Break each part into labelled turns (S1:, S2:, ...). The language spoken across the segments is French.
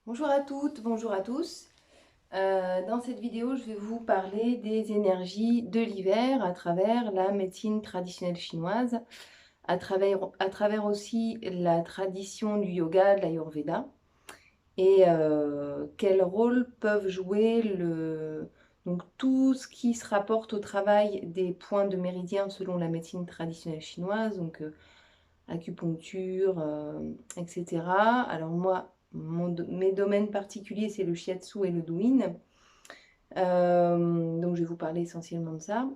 S1: Bonjour à toutes, bonjour à tous. Dans cette vidéo, je vais vous parler des énergies de l'hiver à travers la médecine traditionnelle chinoise, à travers aussi la tradition du yoga, de l'Ayurveda, et quel rôle peuvent jouer donc tout ce qui se rapporte au travail des points de méridien selon la médecine traditionnelle chinoise, donc acupuncture, etc. Alors moi, mes domaines particuliers, c'est le shiatsu et le douyin. Donc je vais vous parler essentiellement de ça.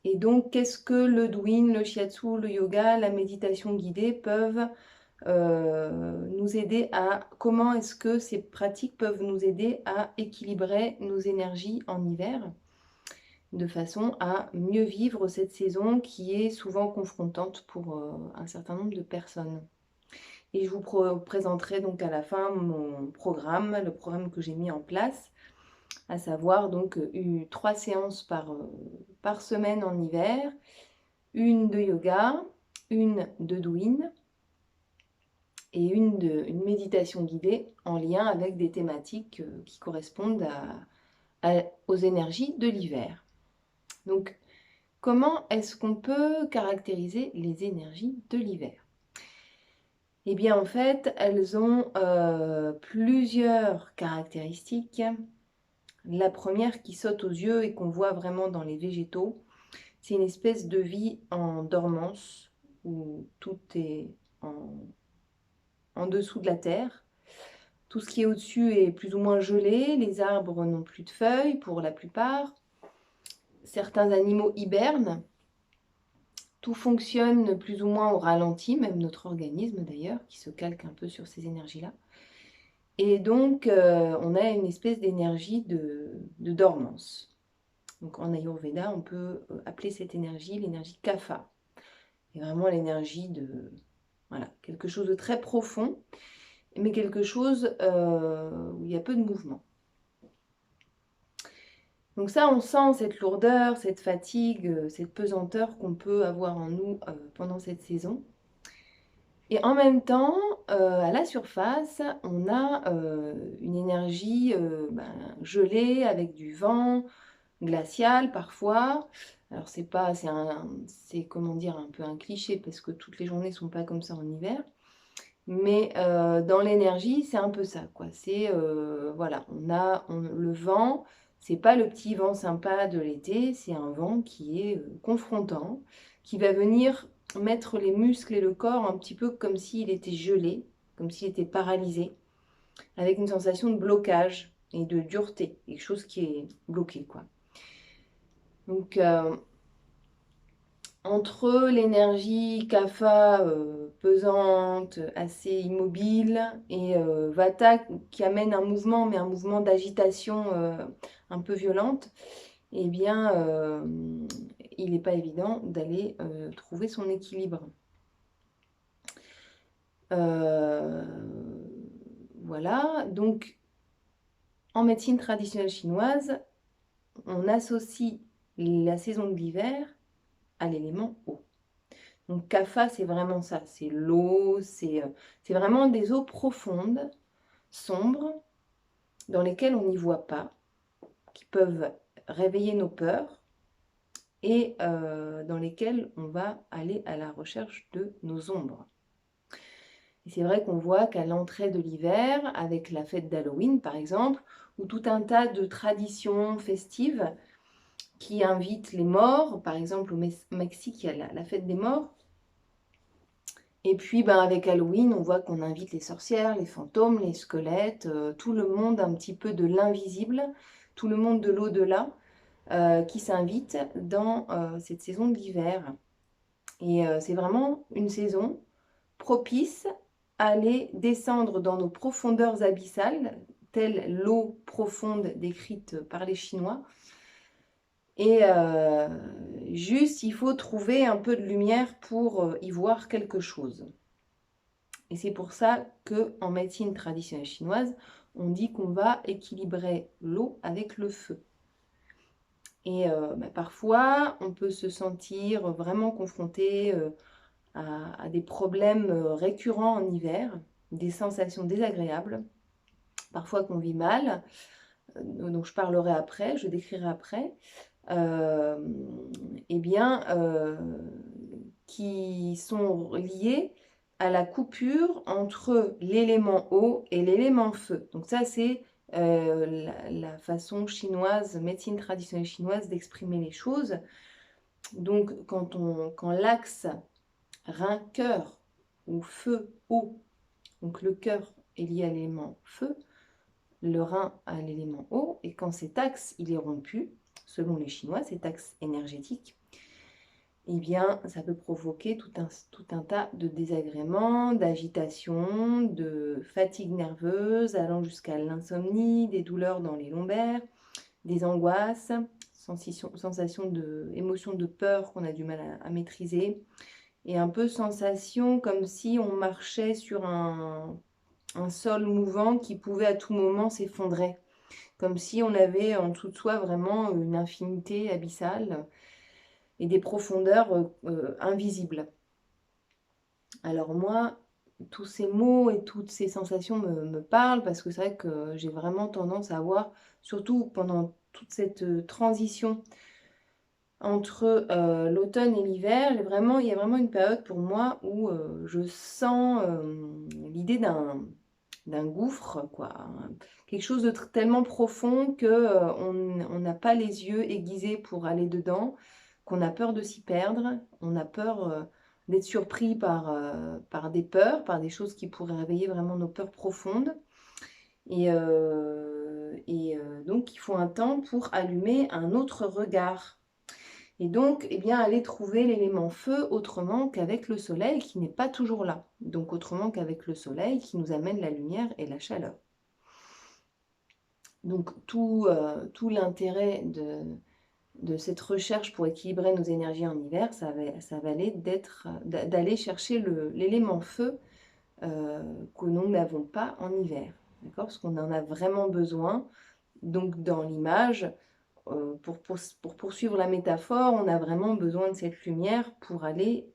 S1: Et donc, qu'est-ce que le douyin, le shiatsu, le yoga, la méditation guidée peuvent nous aider à... Comment est-ce que ces pratiques peuvent nous aider à équilibrer nos énergies en hiver de façon à mieux vivre cette saison qui est souvent confrontante pour un certain nombre de personnes. Et je vous présenterai donc à la fin mon programme, le programme que j'ai mis en place, à savoir donc 3 séances par semaine en hiver, une de yoga, une de douyin et une méditation guidée en lien avec des thématiques qui correspondent aux énergies de l'hiver. Donc, comment est-ce qu'on peut caractériser les énergies de l'hiver? Eh bien, en fait, elles ont plusieurs caractéristiques. La première qui saute aux yeux et qu'on voit vraiment dans les végétaux, c'est une espèce de vie en dormance, où tout est en dessous de la terre. Tout ce qui est au-dessus est plus ou moins gelé, les arbres n'ont plus de feuilles pour la plupart. Certains animaux hibernent. Tout fonctionne plus ou moins au ralenti, même notre organisme d'ailleurs, qui se calque un peu sur ces énergies-là. Et donc, on a une espèce d'énergie de dormance. Donc, en Ayurveda, on peut appeler cette énergie l'énergie kapha. C'est vraiment l'énergie de... Voilà, quelque chose de très profond, mais quelque chose où il y a peu de mouvement. Donc ça, on sent cette lourdeur, cette fatigue, cette pesanteur qu'on peut avoir en nous pendant cette saison. Et en même temps, à la surface, on a une énergie gelée avec du vent, glacial parfois. Alors c'est pas, c'est comment dire, un peu un cliché parce que toutes les journées sont pas comme ça en hiver. Mais dans l'énergie, c'est un peu ça, quoi. C'est, voilà, le vent, c'est pas le petit vent sympa de l'été, c'est un vent qui est confrontant, qui va venir mettre les muscles et le corps un petit peu comme s'il était gelé, comme s'il était paralysé, avec une sensation de blocage et de dureté, quelque chose qui est bloqué, quoi. Donc, entre l'énergie kapha pesante, assez immobile, et vata qui amène un mouvement, mais un mouvement d'agitation un peu violente, eh bien, il n'est pas évident d'aller trouver son équilibre. Euh, voilà, donc en médecine traditionnelle chinoise, on associe la saison de l'hiver à l'élément eau. Donc Kapha, c'est vraiment ça, c'est l'eau, c'est vraiment des eaux profondes, sombres, dans lesquelles on n'y voit pas, qui peuvent réveiller nos peurs et dans lesquelles on va aller à la recherche de nos ombres. Et c'est vrai qu'on voit qu'à l'entrée de l'hiver, avec la fête d'Halloween par exemple, ou tout un tas de traditions festives qui invitent les morts, par exemple au Mexique, il y a la fête des morts. Et puis avec Halloween, on voit qu'on invite les sorcières, les fantômes, les squelettes, tout le monde un petit peu de l'invisible, tout le monde de l'au-delà qui s'invite dans cette saison de l'hiver. Et c'est vraiment une saison propice à aller descendre dans nos profondeurs abyssales, telle l'eau profonde décrite par les Chinois. Et juste, il faut trouver un peu de lumière pour y voir quelque chose. Et c'est pour ça qu'en médecine traditionnelle chinoise, on dit qu'on va équilibrer l'eau avec le feu. Et parfois, on peut se sentir vraiment confronté à des problèmes récurrents en hiver, des sensations désagréables. parfois qu'on vit mal, dont je parlerai après, je décrirai après, eh bien, qui sont liés à la coupure entre l'élément eau et l'élément feu. Donc ça, c'est la façon chinoise, médecine traditionnelle chinoise d'exprimer les choses. Donc quand l'axe rein-cœur ou feu-eau, donc le cœur est lié à l'élément feu, le rein à l'élément eau, et quand cet axe il est rompu, selon les Chinois, cet axe énergétique, eh bien, ça peut provoquer tout un tas de désagréments, d'agitation, de fatigue nerveuse, allant jusqu'à l'insomnie, des douleurs dans les lombaires, des angoisses, sensation émotion de peur qu'on a du mal à maîtriser, et un peu sensation comme si on marchait sur un sol mouvant qui pouvait à tout moment s'effondrer, comme si on avait en dessous de soi vraiment une infinité abyssale et des profondeurs invisibles. Alors moi, tous ces mots et toutes ces sensations me parlent parce que c'est vrai que j'ai vraiment tendance à avoir, surtout pendant toute cette transition entre l'automne et l'hiver, il y a vraiment une période pour moi où je sens l'idée d'un gouffre, quoi. Quelque chose de tellement profond que on n'a pas les yeux aiguisés pour aller dedans, qu'on a peur de s'y perdre, on a peur d'être surpris par des peurs, par des choses qui pourraient réveiller vraiment nos peurs profondes. Donc, il faut un temps pour allumer un autre regard. Et donc, eh bien, aller trouver l'élément feu autrement qu'avec le soleil qui n'est pas toujours là. Donc, autrement qu'avec le soleil qui nous amène la lumière et la chaleur. Donc, tout l'intérêt de cette recherche pour équilibrer nos énergies en hiver, ça va aller d'aller chercher l'élément feu que nous n'avons pas en hiver. D'accord? Parce qu'on en a vraiment besoin. Donc, dans l'image, pour poursuivre la métaphore, on a vraiment besoin de cette lumière pour aller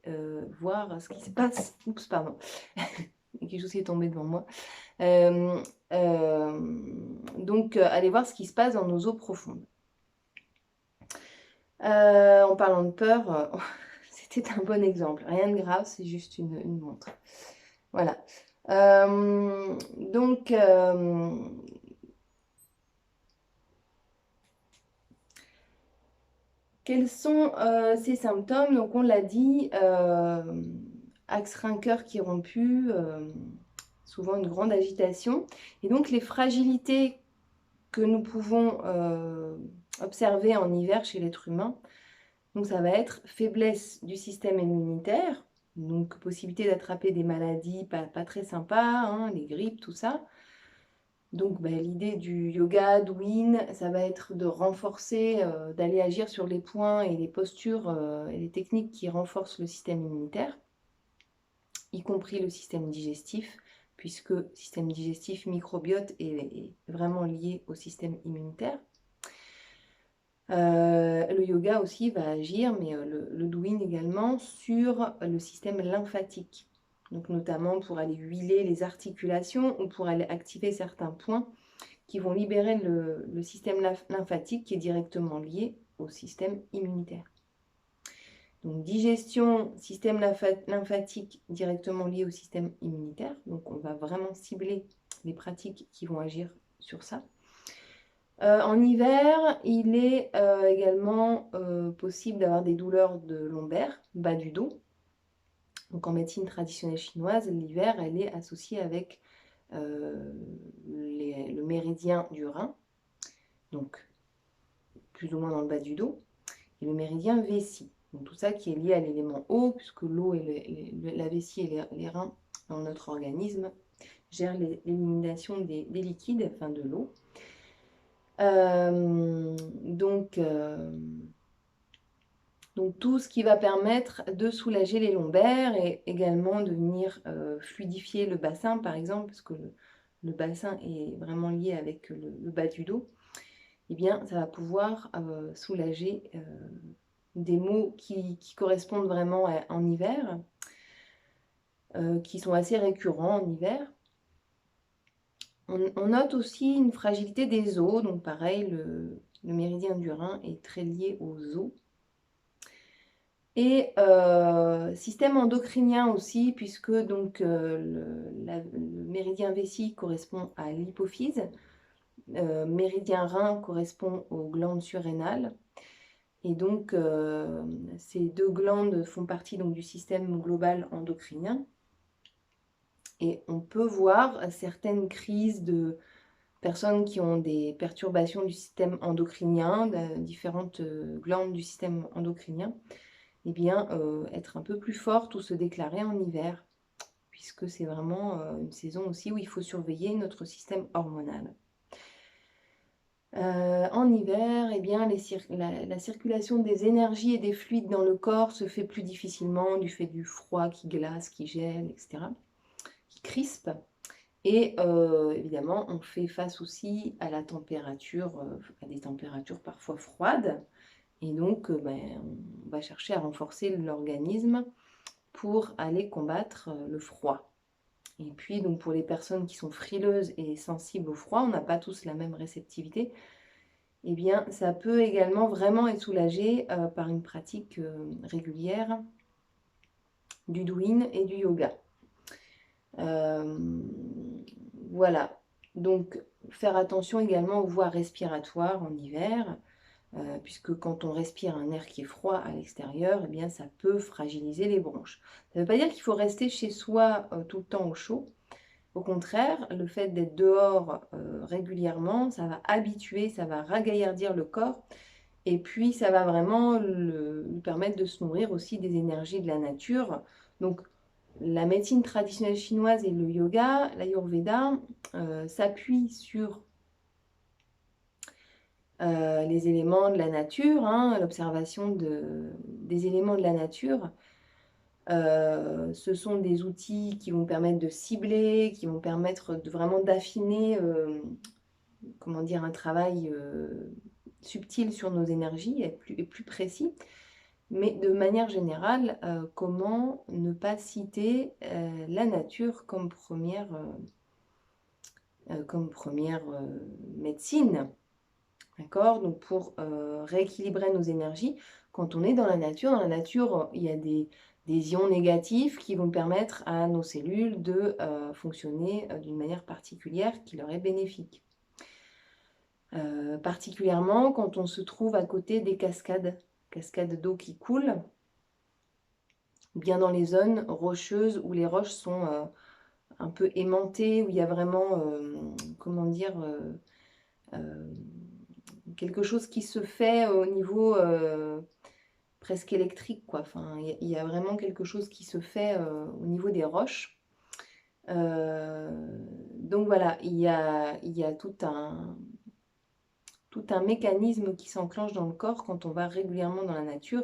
S1: voir ce qui se passe. Oups, pardon. Il y a quelque chose qui est tombé devant moi. Donc, aller voir ce qui se passe dans nos eaux profondes. En parlant de peur, c'était un bon exemple. Rien de grave, c'est juste une montre. Voilà. Donc, quels sont ces symptômes? Donc, on l'a dit, axe rein-cœur qui est rompu, souvent une grande agitation. Et donc, les fragilités que nous pouvons observer en hiver chez l'être humain, donc ça va être faiblesse du système immunitaire, donc possibilité d'attraper des maladies pas très sympas, hein, les grippes, tout ça. Donc l'idée du yoga, Douyin, ça va être de renforcer, d'aller agir sur les points et les postures et les techniques qui renforcent le système immunitaire, y compris le système digestif, puisque le système digestif microbiote est vraiment lié au système immunitaire. Le yoga aussi va agir, mais le Douyin également, sur le système lymphatique. Donc notamment pour aller huiler les articulations ou pour aller activer certains points qui vont libérer le système lymphatique qui est directement lié au système immunitaire. Donc digestion, système lymphatique directement lié au système immunitaire. Donc on va vraiment cibler les pratiques qui vont agir sur ça. En hiver, il est également possible d'avoir des douleurs de lombaires, bas du dos. Donc en médecine traditionnelle chinoise, l'hiver, elle est associée avec le méridien du rein, donc plus ou moins dans le bas du dos, et le méridien vessie. Donc tout ça qui est lié à l'élément eau, puisque l'eau et la vessie et les reins dans notre organisme gèrent l'élimination des liquides, enfin de l'eau. Donc tout ce qui va permettre de soulager les lombaires et également de venir fluidifier le bassin, par exemple, parce que le bassin est vraiment lié avec le bas du dos, eh bien, ça va pouvoir soulager des maux qui correspondent vraiment en hiver, qui sont assez récurrents en hiver. On note aussi une fragilité des os, donc pareil, le méridien du rein est très lié aux os. Et système endocrinien aussi, puisque donc le méridien vessie correspond à l'hypophyse, méridien rein correspond aux glandes surrénales. Et donc, ces deux glandes font partie donc, du système global endocrinien. Et on peut voir certaines crises de personnes qui ont des perturbations du système endocrinien, de différentes glandes du système endocrinien, eh bien, être un peu plus fortes ou se déclarer en hiver, puisque c'est vraiment une saison aussi où il faut surveiller notre système hormonal. En hiver, eh bien, la circulation des énergies et des fluides dans le corps se fait plus difficilement du fait du froid qui glace, qui gèle, etc., qui crispe. Et évidemment, on fait face aussi à la température, à des températures parfois froides. Et donc, on va chercher à renforcer l'organisme pour aller combattre le froid. Et puis, donc, pour les personnes qui sont frileuses et sensibles au froid, on n'a pas tous la même réceptivité. Eh bien, ça peut également vraiment être soulagé par une pratique régulière du douyin et du yoga. Voilà, donc faire attention également aux voies respiratoires en hiver, puisque quand on respire un air qui est froid à l'extérieur, eh bien ça peut fragiliser les bronches. Ça ne veut pas dire qu'il faut rester chez soi tout le temps au chaud. Au contraire, le fait d'être dehors régulièrement, ça va habituer, ça va ragaillardir le corps, et puis ça va vraiment lui permettre de se nourrir aussi des énergies de la nature. Donc la médecine traditionnelle chinoise et le yoga, l'Ayurveda, s'appuient sur les éléments de la nature, hein, l'observation des éléments de la nature. Ce sont des outils qui vont permettre de cibler, qui vont permettre vraiment d'affiner comment dire, un travail subtil sur nos énergies et plus précis. Mais de manière générale, comment ne pas citer la nature comme première médecine, d'accord? Donc pour rééquilibrer nos énergies, quand on est dans la nature, il y a des ions négatifs qui vont permettre à nos cellules de fonctionner d'une manière particulière qui leur est bénéfique. Particulièrement quand on se trouve à côté des cascades d'eau qui coulent, bien dans les zones rocheuses où les roches sont un peu aimantées, où il y a vraiment, comment dire, quelque chose qui se fait au niveau presque électrique, quoi. Enfin, il y a vraiment quelque chose qui se fait au niveau des roches. Donc voilà, il y a tout un mécanisme qui s'enclenche dans le corps quand on va régulièrement dans la nature.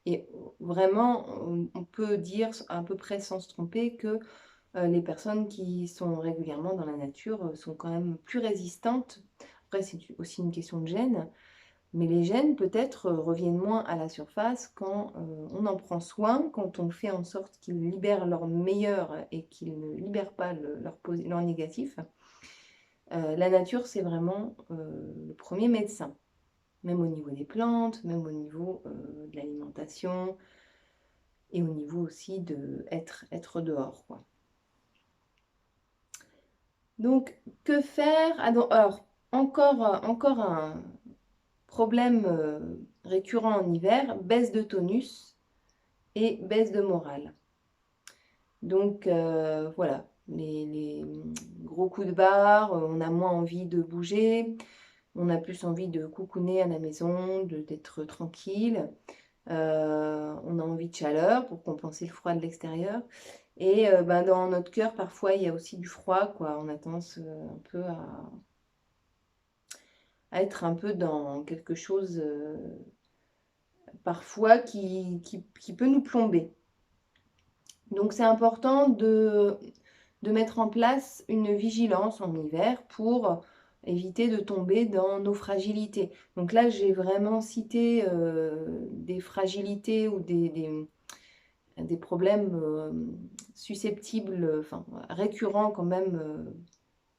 S1: Et vraiment, on peut dire à peu près sans se tromper que les personnes qui sont régulièrement dans la nature sont quand même plus résistantes. Après, c'est aussi une question de gènes, mais les gènes peut-être reviennent moins à la surface quand on en prend soin, quand on fait en sorte qu'ils libèrent leur meilleur et qu'ils ne libèrent pas leur négatif. La nature, c'est vraiment le premier médecin, même au niveau des plantes, même au niveau de l'alimentation et au niveau aussi d'être dehors, quoi. Donc, que faire? Alors, encore un problème récurrent en hiver, baisse de tonus et baisse de morale. Donc, voilà, les gros coups de barre, on a moins envie de bouger, on a plus envie de coucouner à la maison, d'être tranquille. On a envie de chaleur pour compenser le froid de l'extérieur. Et dans notre cœur, parfois, il y a aussi du froid, quoi. On a tendance un peu à être un peu dans quelque chose, parfois, qui peut nous plomber. Donc, c'est important de mettre en place une vigilance en hiver pour éviter de tomber dans nos fragilités. Donc là, j'ai vraiment cité des fragilités ou des problèmes susceptibles, enfin récurrents quand même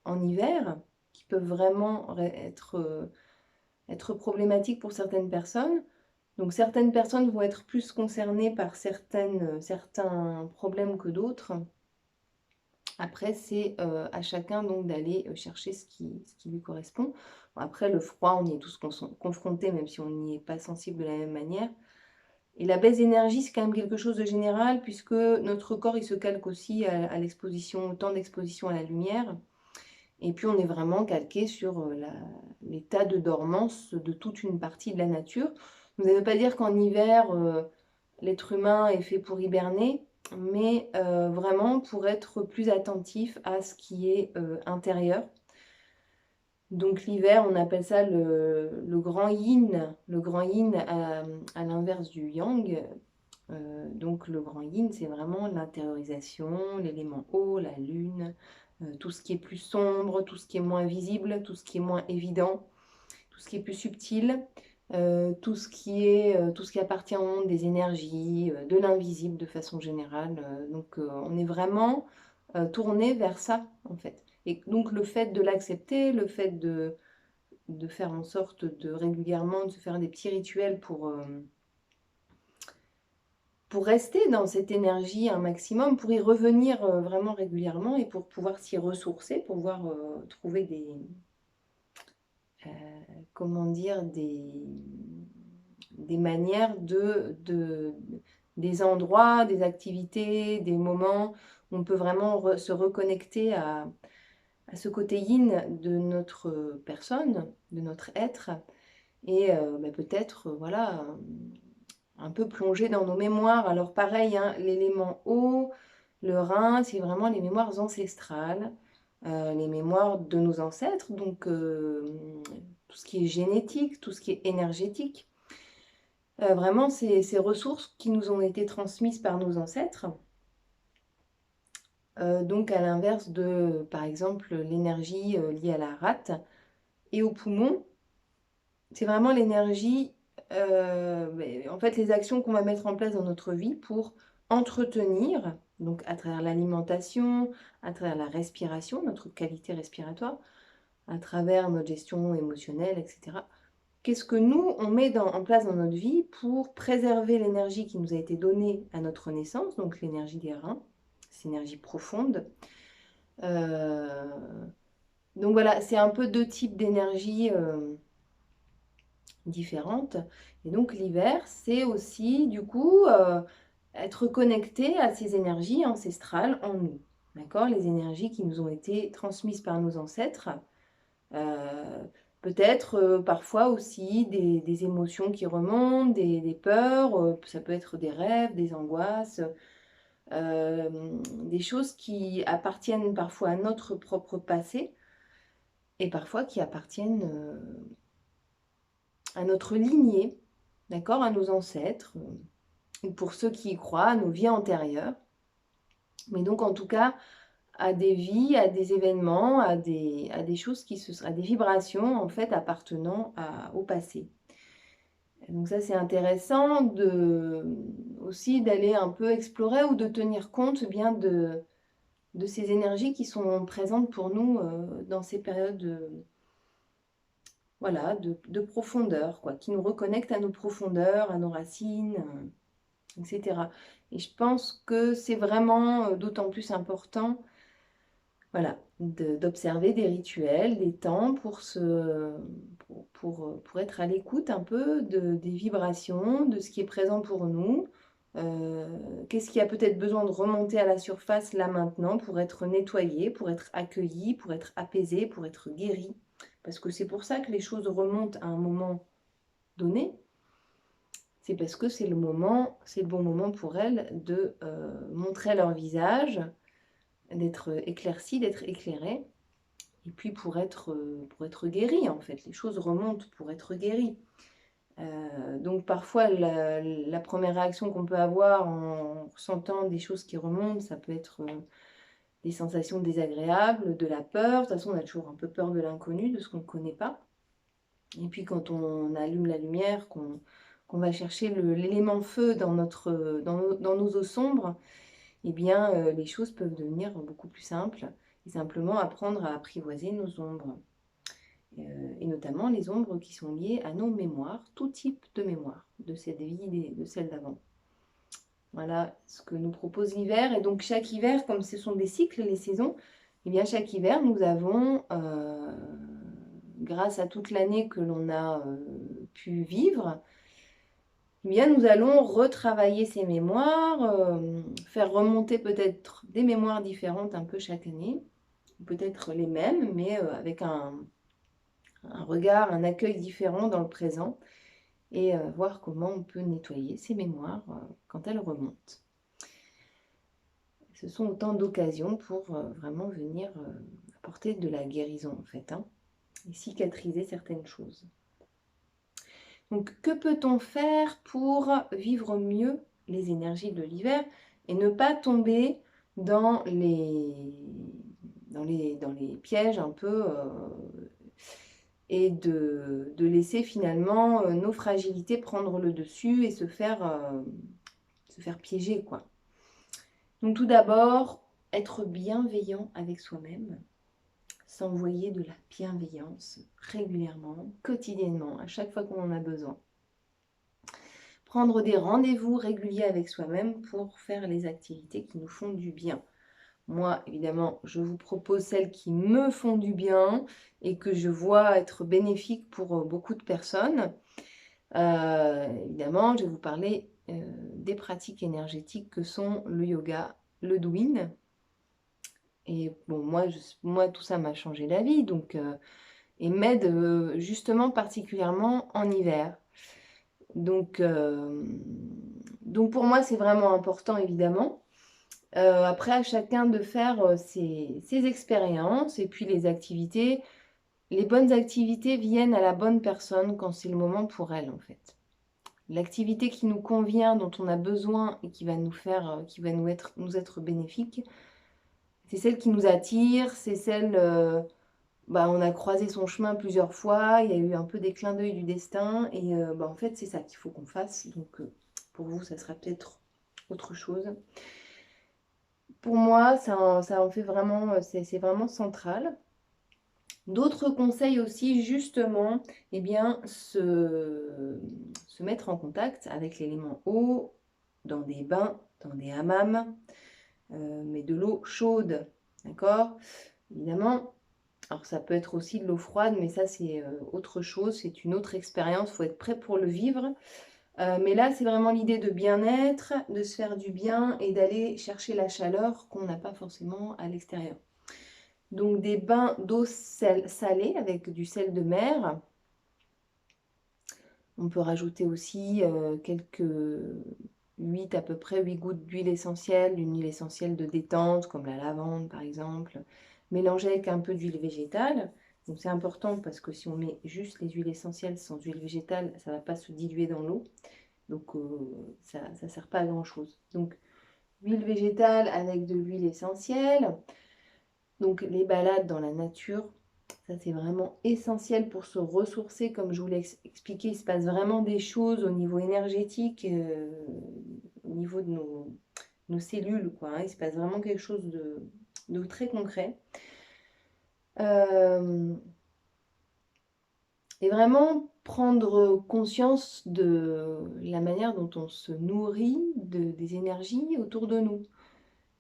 S1: en hiver, qui peuvent vraiment être problématiques pour certaines personnes. Donc certaines personnes vont être plus concernées par certains problèmes que d'autres. Après, c'est à chacun donc d'aller chercher ce qui lui correspond. Bon, après, le froid, on y est tous confrontés, même si on n'y est pas sensible de la même manière. Et la baisse d'énergie, c'est quand même quelque chose de général, puisque notre corps, il se calque aussi à l'exposition, au temps d'exposition à la lumière. Et puis, on est vraiment calqué sur l'état de dormance de toute une partie de la nature. Ça ne veut pas dire qu'en hiver, l'être humain est fait pour hiberner, mais vraiment pour être plus attentif à ce qui est intérieur. Donc l'hiver, on appelle ça le grand yin. Le grand yin à l'inverse du yang. Donc le grand yin, c'est vraiment l'intériorisation, l'élément eau, la lune, tout ce qui est plus sombre, tout ce qui est moins visible, tout ce qui est moins évident, tout ce qui est plus subtil, tout ce qui appartient au monde des énergies, de l'invisible de façon générale. Donc on est vraiment tourné vers ça en fait. Et donc le fait de l'accepter, le fait de faire en sorte de régulièrement de se faire des petits rituels pour rester dans cette énergie un maximum, pour y revenir vraiment régulièrement et pour pouvoir s'y ressourcer, pour pouvoir trouver comment dire, des manières des endroits, des activités, des moments où on peut vraiment se reconnecter à ce côté yin de notre personne, de notre être, et peut-être, voilà, un peu plonger dans nos mémoires. Alors pareil, hein, l'élément eau, le rein, c'est vraiment les mémoires ancestrales, les mémoires de nos ancêtres, donc tout ce qui est génétique, tout ce qui est énergétique. Vraiment, ces ressources qui nous ont été transmises par nos ancêtres. Donc à l'inverse de, par exemple, l'énergie liée à la rate et aux poumons, c'est vraiment l'énergie, en fait, les actions qu'on va mettre en place dans notre vie pour entretenir, donc à travers l'alimentation, à travers la respiration, notre qualité respiratoire, à travers notre gestion émotionnelle, etc. Qu'est-ce que nous, on met en place dans notre vie pour préserver l'énergie qui nous a été donnée à notre naissance, donc l'énergie des reins, cette énergie profonde. Donc voilà, c'est un peu deux types d'énergie différentes. Et donc l'hiver, c'est aussi du coup être connecté à ces énergies ancestrales en nous. D'accord? Les énergies qui nous ont été transmises par nos ancêtres. Peut-être parfois aussi des émotions qui remontent, des peurs, ça peut être des rêves, des angoisses, des choses qui appartiennent parfois à notre propre passé et parfois qui appartiennent à notre lignée, d'accord, à nos ancêtres, ou pour ceux qui y croient, à nos vies antérieures. Mais donc en tout cas, à des vies, à des événements, à des choses à des vibrations en fait appartenant au passé. Donc ça c'est intéressant aussi d'aller un peu explorer ou de tenir compte bien de ces énergies qui sont présentes pour nous dans ces périodes voilà, de profondeur, quoi, qui nous reconnectent à nos profondeurs, à nos racines, etc. Et je pense que c'est vraiment d'autant plus important, voilà, d'observer des rituels, des temps pour être à l'écoute un peu des vibrations, de ce qui est présent pour nous. Qu'est-ce qui a peut-être besoin de remonter à la surface là maintenant pour être nettoyé, pour être accueilli, pour être apaisé, pour être guéri. Parce que c'est pour ça que les choses remontent à un moment donné. C'est parce que c'est le bon moment pour elles de montrer leur visage, d'être éclaircies, d'être éclairées. Et puis pour être guéries, en fait. Les choses remontent pour être guéries. Donc parfois, la première réaction qu'on peut avoir en ressentant des choses qui remontent, ça peut être des sensations désagréables, de la peur. De toute façon, on a toujours un peu peur de l'inconnu, de ce qu'on ne connaît pas. Et puis quand on allume la lumière, qu'on va chercher l'élément feu dans nos eaux sombres, eh bien les choses peuvent devenir beaucoup plus simples. et simplement apprendre à apprivoiser nos ombres. Et notamment les ombres qui sont liées à nos mémoires, tout type de mémoire, de cette vie et de celle d'avant. Voilà ce que nous propose l'hiver. Et donc chaque hiver, comme ce sont des cycles, les saisons, eh bien chaque hiver, nous avons, grâce à toute l'année que l'on a pu vivre, eh bien nous allons retravailler ces mémoires, faire remonter peut-être des mémoires différentes un peu chaque année, peut-être les mêmes, mais avec un regard, un accueil différent dans le présent, et voir comment on peut nettoyer ces mémoires quand elles remontent. Ce sont autant d'occasions pour vraiment venir apporter de la guérison en fait, hein, et cicatriser certaines choses. Donc que peut-on faire pour vivre mieux les énergies de l'hiver et ne pas tomber dans les pièges un peu et de laisser finalement nos fragilités prendre le dessus et se faire piéger, quoi. Donc tout d'abord, être bienveillant avec soi-même, s'envoyer de la bienveillance régulièrement, quotidiennement, à chaque fois qu'on en a besoin. Prendre des rendez-vous réguliers avec soi-même pour faire les activités qui nous font du bien. Moi, évidemment, je vous propose celles qui me font du bien et que je vois être bénéfiques pour beaucoup de personnes. Évidemment, je vais vous parler des pratiques énergétiques que sont le yoga, le douyin. Et bon, moi tout ça m'a changé la vie, donc, et m'aide justement particulièrement en hiver. Donc pour moi, c'est vraiment important, évidemment. Après, à chacun de faire ses expériences et puis les activités. Les bonnes activités viennent à la bonne personne quand c'est le moment pour elle, en fait. L'activité qui nous convient, dont on a besoin et qui va nous faire, qui va nous être bénéfique, c'est celle qui nous attire, c'est celle, on a croisé son chemin plusieurs fois, il y a eu un peu des clins d'œil du destin, et en fait, c'est ça qu'il faut qu'on fasse. Donc, pour vous, ça sera peut-être autre chose. Pour moi, ça en fait vraiment, c'est vraiment central. D'autres conseils aussi, justement, eh bien, se mettre en contact avec l'élément eau, dans des bains, dans des hammams, mais de l'eau chaude, d'accord? Évidemment, alors ça peut être aussi de l'eau froide, mais ça c'est autre chose, c'est une autre expérience, il faut être prêt pour le vivre. Mais là, c'est vraiment l'idée de bien-être, de se faire du bien et d'aller chercher la chaleur qu'on n'a pas forcément à l'extérieur. Donc des bains d'eau salée avec du sel de mer. On peut rajouter aussi quelques 8 à peu près 8 gouttes d'huile essentielle, une huile essentielle de détente comme la lavande par exemple, mélangée avec un peu d'huile végétale. Donc c'est important parce que si on met juste les huiles essentielles sans huile végétale, ça ne va pas se diluer dans l'eau. Donc ça ne sert pas à grand chose. Donc huile végétale avec de l'huile essentielle. Donc les balades dans la nature, ça c'est vraiment essentiel pour se ressourcer. Comme je vous l'ai expliqué, il se passe vraiment des choses au niveau énergétique, au niveau de nos cellules, quoi, hein. Il se passe vraiment quelque chose de très concret. Et vraiment prendre conscience de la manière dont on se nourrit des énergies autour de nous.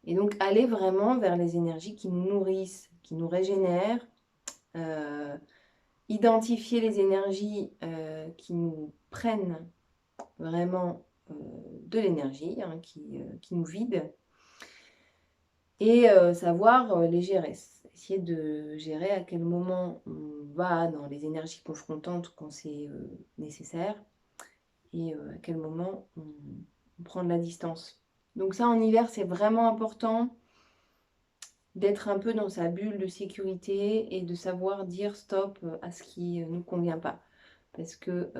S1: Et donc aller vraiment vers les énergies qui nous nourrissent, qui nous régénèrent, identifier les énergies qui nous prennent vraiment de l'énergie, hein, qui nous vident, et savoir les gérer. Essayer de gérer à quel moment on va dans les énergies confrontantes quand c'est nécessaire, et à quel moment on prend de la distance. Donc ça, en hiver, c'est vraiment important d'être un peu dans sa bulle de sécurité et de savoir dire stop à ce qui ne nous convient pas. Parce que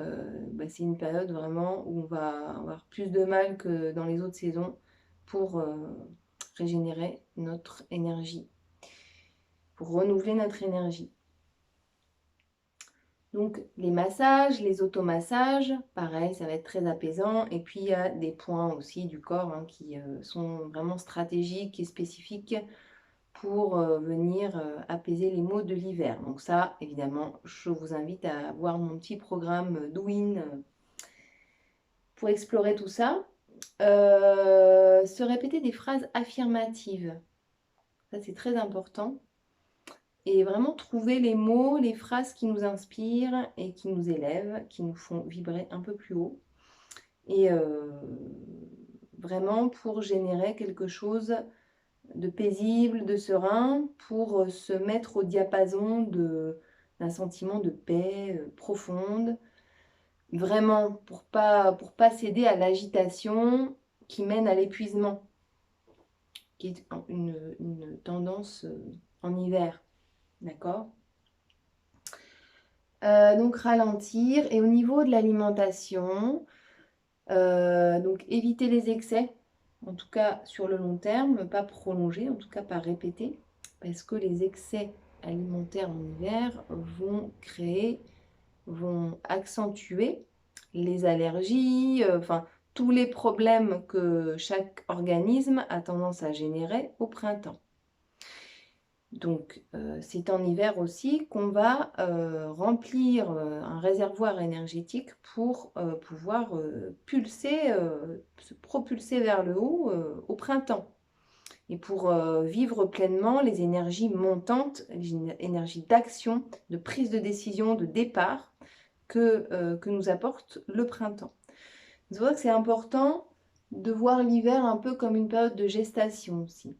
S1: c'est une période vraiment où on va avoir plus de mal que dans les autres saisons pour régénérer notre énergie, pour renouveler notre énergie. Donc les massages, les automassages, pareil, ça va être très apaisant. Et puis il y a des points aussi du corps, hein, qui sont vraiment stratégiques et spécifiques pour venir apaiser les maux de l'hiver. Donc ça, évidemment, je vous invite à voir mon petit programme Douyin pour explorer tout ça. Se répéter des phrases affirmatives, ça c'est très important. Et vraiment trouver les mots, les phrases qui nous inspirent et qui nous élèvent, qui nous font vibrer un peu plus haut. Et vraiment pour générer quelque chose de paisible, de serein, pour se mettre au diapason d'un sentiment de paix profonde. Vraiment, pour pas céder à l'agitation qui mène à l'épuisement, qui est une tendance en hiver. D'accord? Donc ralentir. Et au niveau de l'alimentation, donc éviter les excès, en tout cas sur le long terme, pas prolonger, en tout cas pas répéter, parce que les excès alimentaires en hiver vont accentuer les allergies, enfin tous les problèmes que chaque organisme a tendance à générer au printemps. Donc, c'est en hiver aussi qu'on va remplir un réservoir énergétique pour pouvoir se propulser vers le haut au printemps. Et pour vivre pleinement les énergies montantes, les énergies d'action, de prise de décision, de départ que nous apporte le printemps. C'est vrai que c'est important de voir l'hiver un peu comme une période de gestation aussi.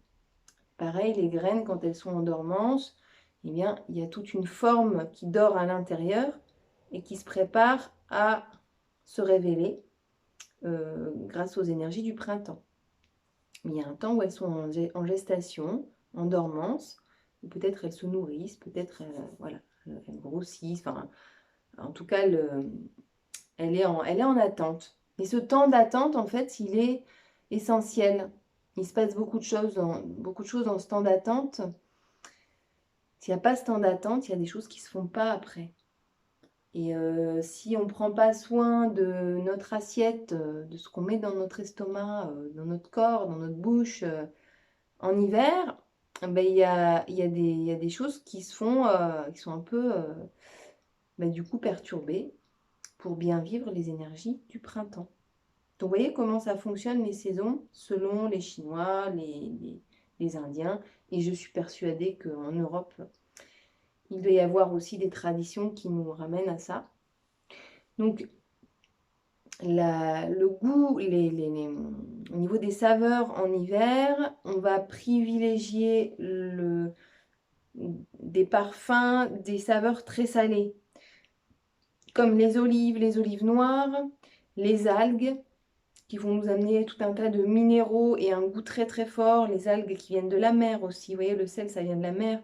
S1: Pareil, les graines, quand elles sont en dormance, eh bien, il y a toute une forme qui dort à l'intérieur et qui se prépare à se révéler grâce aux énergies du printemps. Mais il y a un temps où elles sont en gestation, en dormance, ou peut-être elles se nourrissent, peut-être voilà, elles grossissent, enfin, en tout cas, elle est en attente. Et ce temps d'attente, en fait, il est essentiel. Il se passe beaucoup de choses dans ce temps d'attente. S'il n'y a pas ce temps d'attente, il y a des choses qui ne se font pas après. Et si on ne prend pas soin de notre assiette, de ce qu'on met dans notre estomac, dans notre corps, dans notre bouche, en hiver, ben, il y a des choses qui se font, qui sont un peu, ben, du coup, perturbées pour bien vivre les énergies du printemps. Donc, vous voyez comment ça fonctionne les saisons selon les Chinois, les Indiens. Et je suis persuadée qu'en Europe, il doit y avoir aussi des traditions qui nous ramènent à ça. Donc, le goût, au niveau des saveurs en hiver, on va privilégier des parfums, des saveurs très salées, comme les olives noires, les algues, qui vont nous amener tout un tas de minéraux et un goût très très fort. Les algues qui viennent de la mer aussi. Vous voyez, le sel, ça vient de la mer.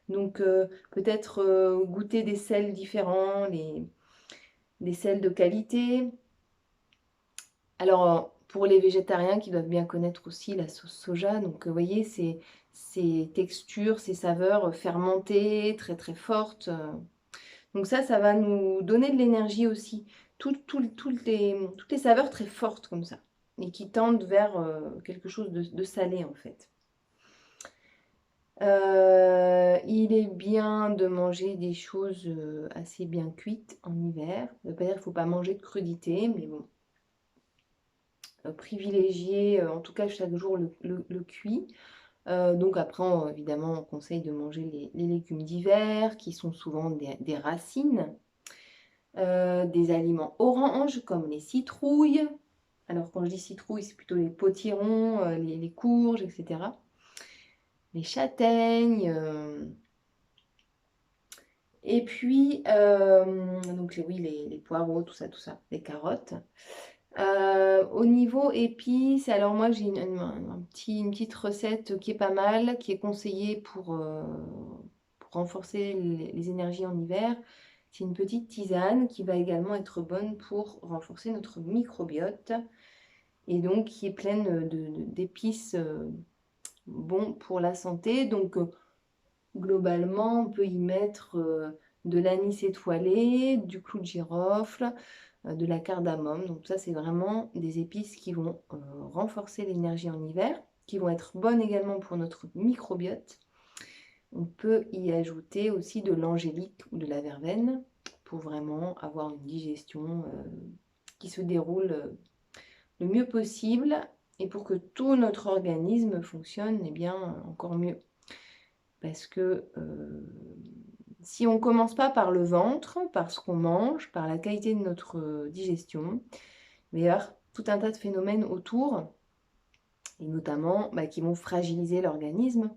S1: Donc, peut-être goûter des sels différents, des sels de qualité. Alors, pour les végétariens qui doivent bien connaître aussi la sauce soja, donc vous voyez, ces textures, ces saveurs fermentées, très très fortes. Donc ça va nous donner de l'énergie aussi. Toutes les saveurs très fortes comme ça, et qui tendent vers quelque chose de salé en fait. Il est bien de manger des choses assez bien cuites en hiver. Ça ne veut pas dire qu'il ne faut pas manger de crudité, mais bon. Privilégier en tout cas chaque jour le cuit. Donc après, évidemment, on conseille de manger les légumes d'hiver, qui sont souvent des racines. Des aliments oranges, comme les citrouilles. Alors quand je dis citrouilles, c'est plutôt les potirons, les courges, etc. Les châtaignes. Et puis, donc oui, les poireaux, tout ça, les carottes. Au niveau épices, alors moi j'ai une petite recette qui est pas mal, qui est conseillée pour renforcer les énergies en hiver. C'est une petite tisane qui va également être bonne pour renforcer notre microbiote et donc qui est pleine d'épices bons pour la santé. Donc globalement, on peut y mettre de l'anis étoilé, du clou de girofle, de la cardamome. Donc ça, c'est vraiment des épices qui vont renforcer l'énergie en hiver, qui vont être bonnes également pour notre microbiote. On peut y ajouter aussi de l'angélique ou de la verveine pour vraiment avoir une digestion qui se déroule le mieux possible et pour que tout notre organisme fonctionne eh bien, encore mieux. Parce que si on ne commence pas par le ventre, par ce qu'on mange, par la qualité de notre digestion, il va y avoir tout un tas de phénomènes autour, et notamment qui vont fragiliser l'organisme.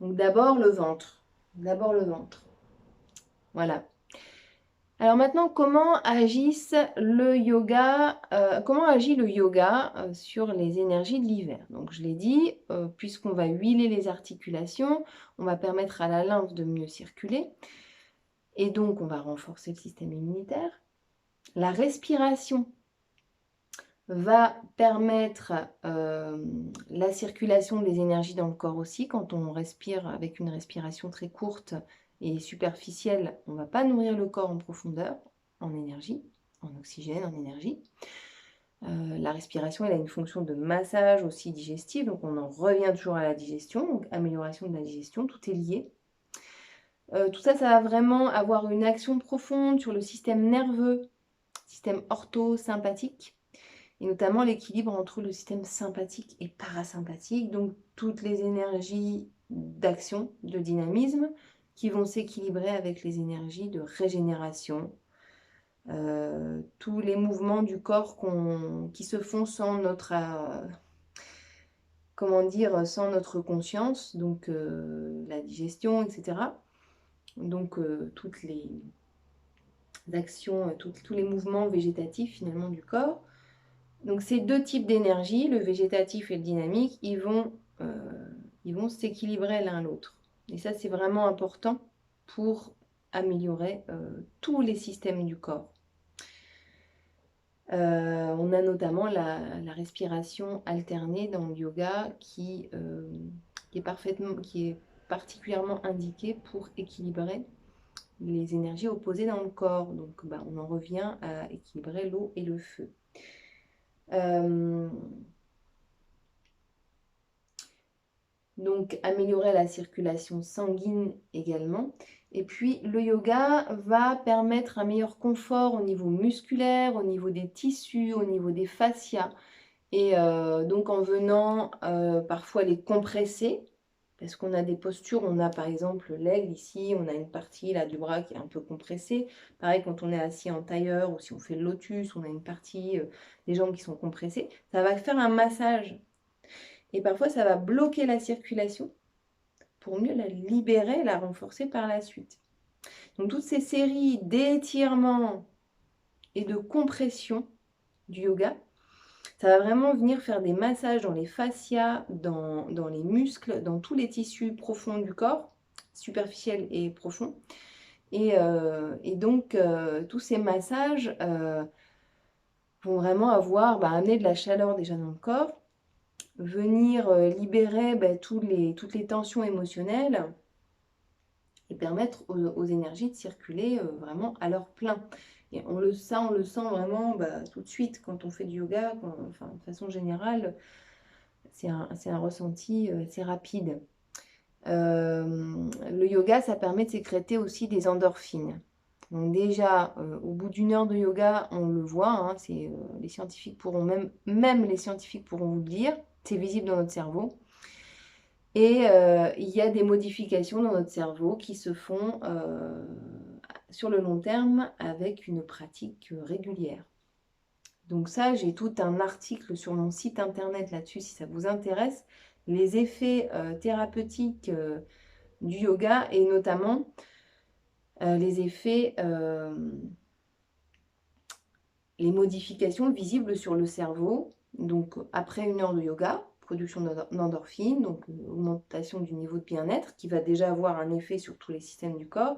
S1: Donc d'abord le ventre. D'abord le ventre. Voilà. Alors maintenant, comment agit le yoga sur les énergies de l'hiver? Donc je l'ai dit, puisqu'on va huiler les articulations, on va permettre à la lymphe de mieux circuler. Et donc, on va renforcer le système immunitaire. La respiration va permettre la circulation des énergies dans le corps aussi. Quand on respire avec une respiration très courte et superficielle, on ne va pas nourrir le corps en profondeur, en énergie, en oxygène, en énergie. La respiration, elle a une fonction de massage aussi digestif, donc on en revient toujours à la digestion, donc amélioration de la digestion, tout est lié. Tout ça, ça va vraiment avoir une action profonde sur le système nerveux, système orthosympathique, et notamment l'équilibre entre le système sympathique et parasympathique, donc toutes les énergies d'action, de dynamisme, qui vont s'équilibrer avec les énergies de régénération, tous les mouvements du corps qui se font sans notre, sans notre conscience, donc la digestion, etc. Donc toutes les actions, tous les mouvements végétatifs finalement du corps. Donc ces deux types d'énergie, le végétatif et le dynamique, ils vont s'équilibrer l'un l'autre. Et ça, c'est vraiment important pour améliorer tous les systèmes du corps. On a notamment la respiration alternée dans le yoga qui est particulièrement indiquée pour équilibrer les énergies opposées dans le corps. Donc on en revient à équilibrer l'eau et le feu. Donc améliorer la circulation sanguine également. Et puis le yoga va permettre un meilleur confort au niveau musculaire, au niveau des tissus, au niveau des fascias. Et donc en venant parfois les compresser, parce qu'on a des postures, on a par exemple l'aigle ici, on a une partie là du bras qui est un peu compressée. Pareil quand on est assis en tailleur ou si on fait le lotus, on a une partie des jambes qui sont compressées. Ça va faire un massage. Et parfois ça va bloquer la circulation pour mieux la libérer, la renforcer par la suite. Donc toutes ces séries d'étirements et de compression du yoga, ça va vraiment venir faire des massages dans les fascias, dans les muscles, dans tous les tissus profonds du corps, superficiels et profonds. Et donc, tous ces massages vont vraiment amener de la chaleur déjà dans le corps, venir libérer toutes les tensions émotionnelles et permettre aux énergies de circuler vraiment à leur plein. Et on le sent vraiment tout de suite quand on fait du yoga, de façon générale, c'est un ressenti assez rapide. Le yoga, ça permet de sécréter aussi des endorphines. Donc déjà, au bout d'une heure de yoga, on le voit, hein, les scientifiques pourront même les scientifiques pourront vous le dire, c'est visible dans notre cerveau. Et il y a des modifications dans notre cerveau qui se font sur le long terme avec une pratique régulière. Donc ça, j'ai tout un article sur mon site internet là-dessus si ça vous intéresse. Les effets thérapeutiques du yoga et notamment les effets, les modifications visibles sur le cerveau. Donc après une heure de yoga, production d'endorphines, donc augmentation du niveau de bien-être qui va déjà avoir un effet sur tous les systèmes du corps.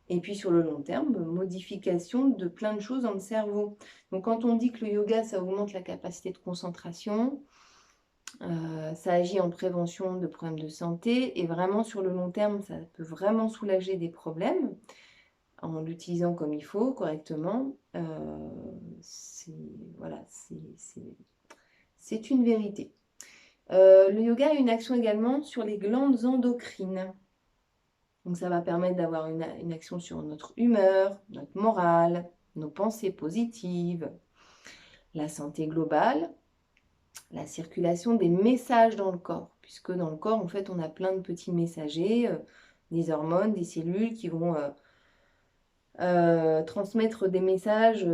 S1: Et puis sur le long terme, modification de plein de choses dans le cerveau. Donc quand on dit que le yoga, ça augmente la capacité de concentration, ça agit en prévention de problèmes de santé et vraiment sur le long terme, ça peut vraiment soulager des problèmes en l'utilisant comme il faut, correctement. C'est une vérité. Le yoga a une action également sur les glandes endocrines. Donc ça va permettre d'avoir une action sur notre humeur, notre morale, nos pensées positives, la santé globale, la circulation des messages dans le corps, puisque dans le corps, en fait, on a plein de petits messagers, des hormones, des cellules qui vont transmettre des messages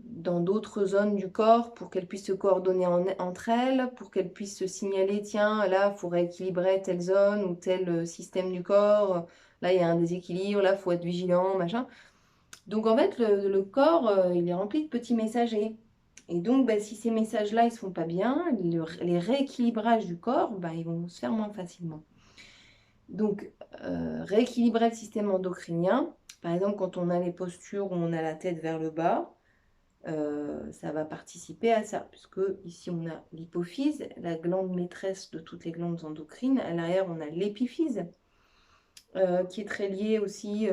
S1: dans d'autres zones du corps pour qu'elles puissent se coordonner entre elles, pour qu'elles puissent se signaler, tiens, là, il faut rééquilibrer telle zone ou tel système du corps, là, il y a un déséquilibre, là, il faut être vigilant, machin. Donc, en fait, le corps, il est rempli de petits messagers. Et donc, bah, si ces messages-là, ils ne se font pas bien, les rééquilibrages du corps, bah, ils vont se faire moins facilement. Donc, rééquilibrer le système endocrinien, par exemple, quand on a les postures où on a la tête vers le bas, ça va participer à ça, puisque ici on a l'hypophyse, la glande maîtresse de toutes les glandes endocrines. À l'arrière, on a l'épiphyse, qui est très liée aussi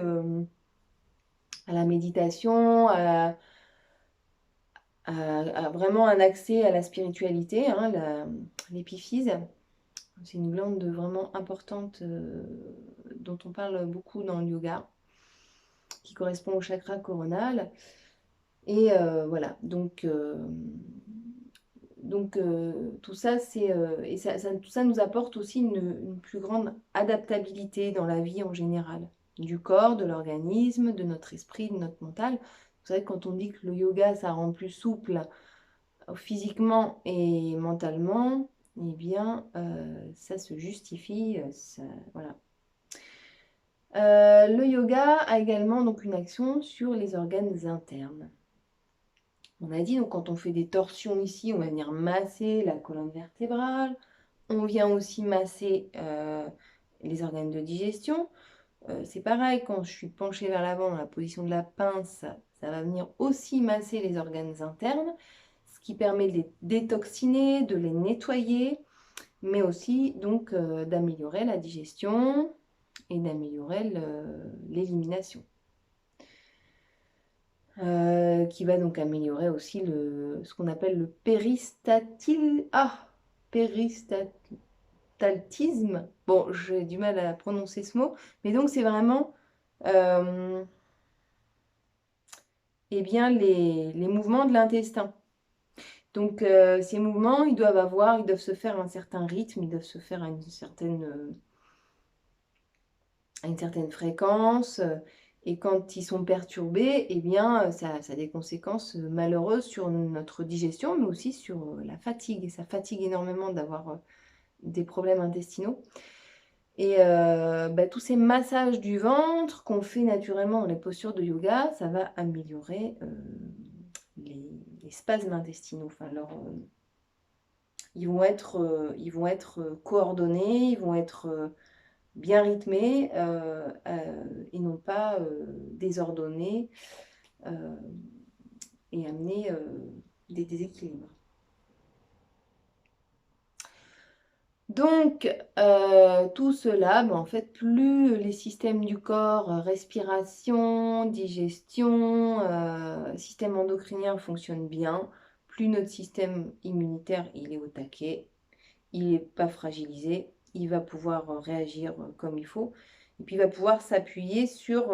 S1: à la méditation, à vraiment un accès à la spiritualité, hein, l'épiphyse. C'est une glande vraiment importante dont on parle beaucoup dans le yoga, qui correspond au chakra coronal. Et voilà, donc tout ça, tout ça nous apporte aussi une plus grande adaptabilité dans la vie en général, du corps, de l'organisme, de notre esprit, de notre mental. Vous savez, quand on dit que le yoga, ça rend plus souple physiquement et mentalement, eh bien, ça se justifie, voilà. Le yoga a également donc une action sur les organes internes. On a dit, donc quand on fait des torsions ici, on va venir masser la colonne vertébrale. On vient aussi masser les organes de digestion. C'est pareil, quand je suis penchée vers l'avant dans la position de la pince, ça va venir aussi masser les organes internes, ce qui permet de les détoxiner, de les nettoyer, mais aussi donc d'améliorer la digestion et d'améliorer l'élimination. Qui va donc améliorer aussi ce qu'on appelle le péristaltisme. Bon, j'ai du mal à prononcer ce mot, mais donc c'est vraiment eh bien, les mouvements de l'intestin. Donc ces mouvements, ils doivent se faire à un certain rythme, ils doivent se faire à une certaine fréquence. Et quand ils sont perturbés, eh bien, ça a des conséquences malheureuses sur notre digestion, mais aussi sur la fatigue. Et ça fatigue énormément d'avoir des problèmes intestinaux. Et tous ces massages du ventre qu'on fait naturellement dans les postures de yoga, ça va améliorer les spasmes intestinaux. Enfin, ils vont être coordonnés, ils vont être bien rythmés et non pas désordonnés et amener des déséquilibres. Donc, tout cela, en fait, plus les systèmes du corps, respiration, digestion, système endocrinien fonctionnent bien, plus notre système immunitaire, il est au taquet, il n'est pas fragilisé, il va pouvoir réagir comme il faut. Et puis, il va pouvoir s'appuyer sur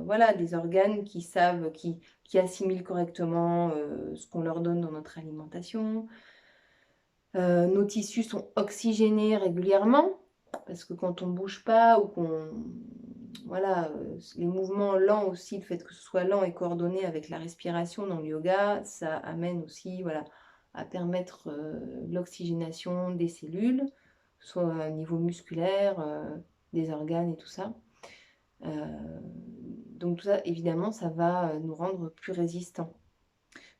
S1: voilà, des organes qui savent, qui assimilent correctement ce qu'on leur donne dans notre alimentation. Nos tissus sont oxygénés régulièrement, parce que quand on ne bouge pas ou qu'on... Voilà, les mouvements lents aussi, le fait que ce soit lent et coordonné avec la respiration dans le yoga, ça amène aussi voilà, à permettre l'oxygénation des cellules, soit au niveau musculaire, des organes et tout ça. Donc tout ça, évidemment, ça va nous rendre plus résistants.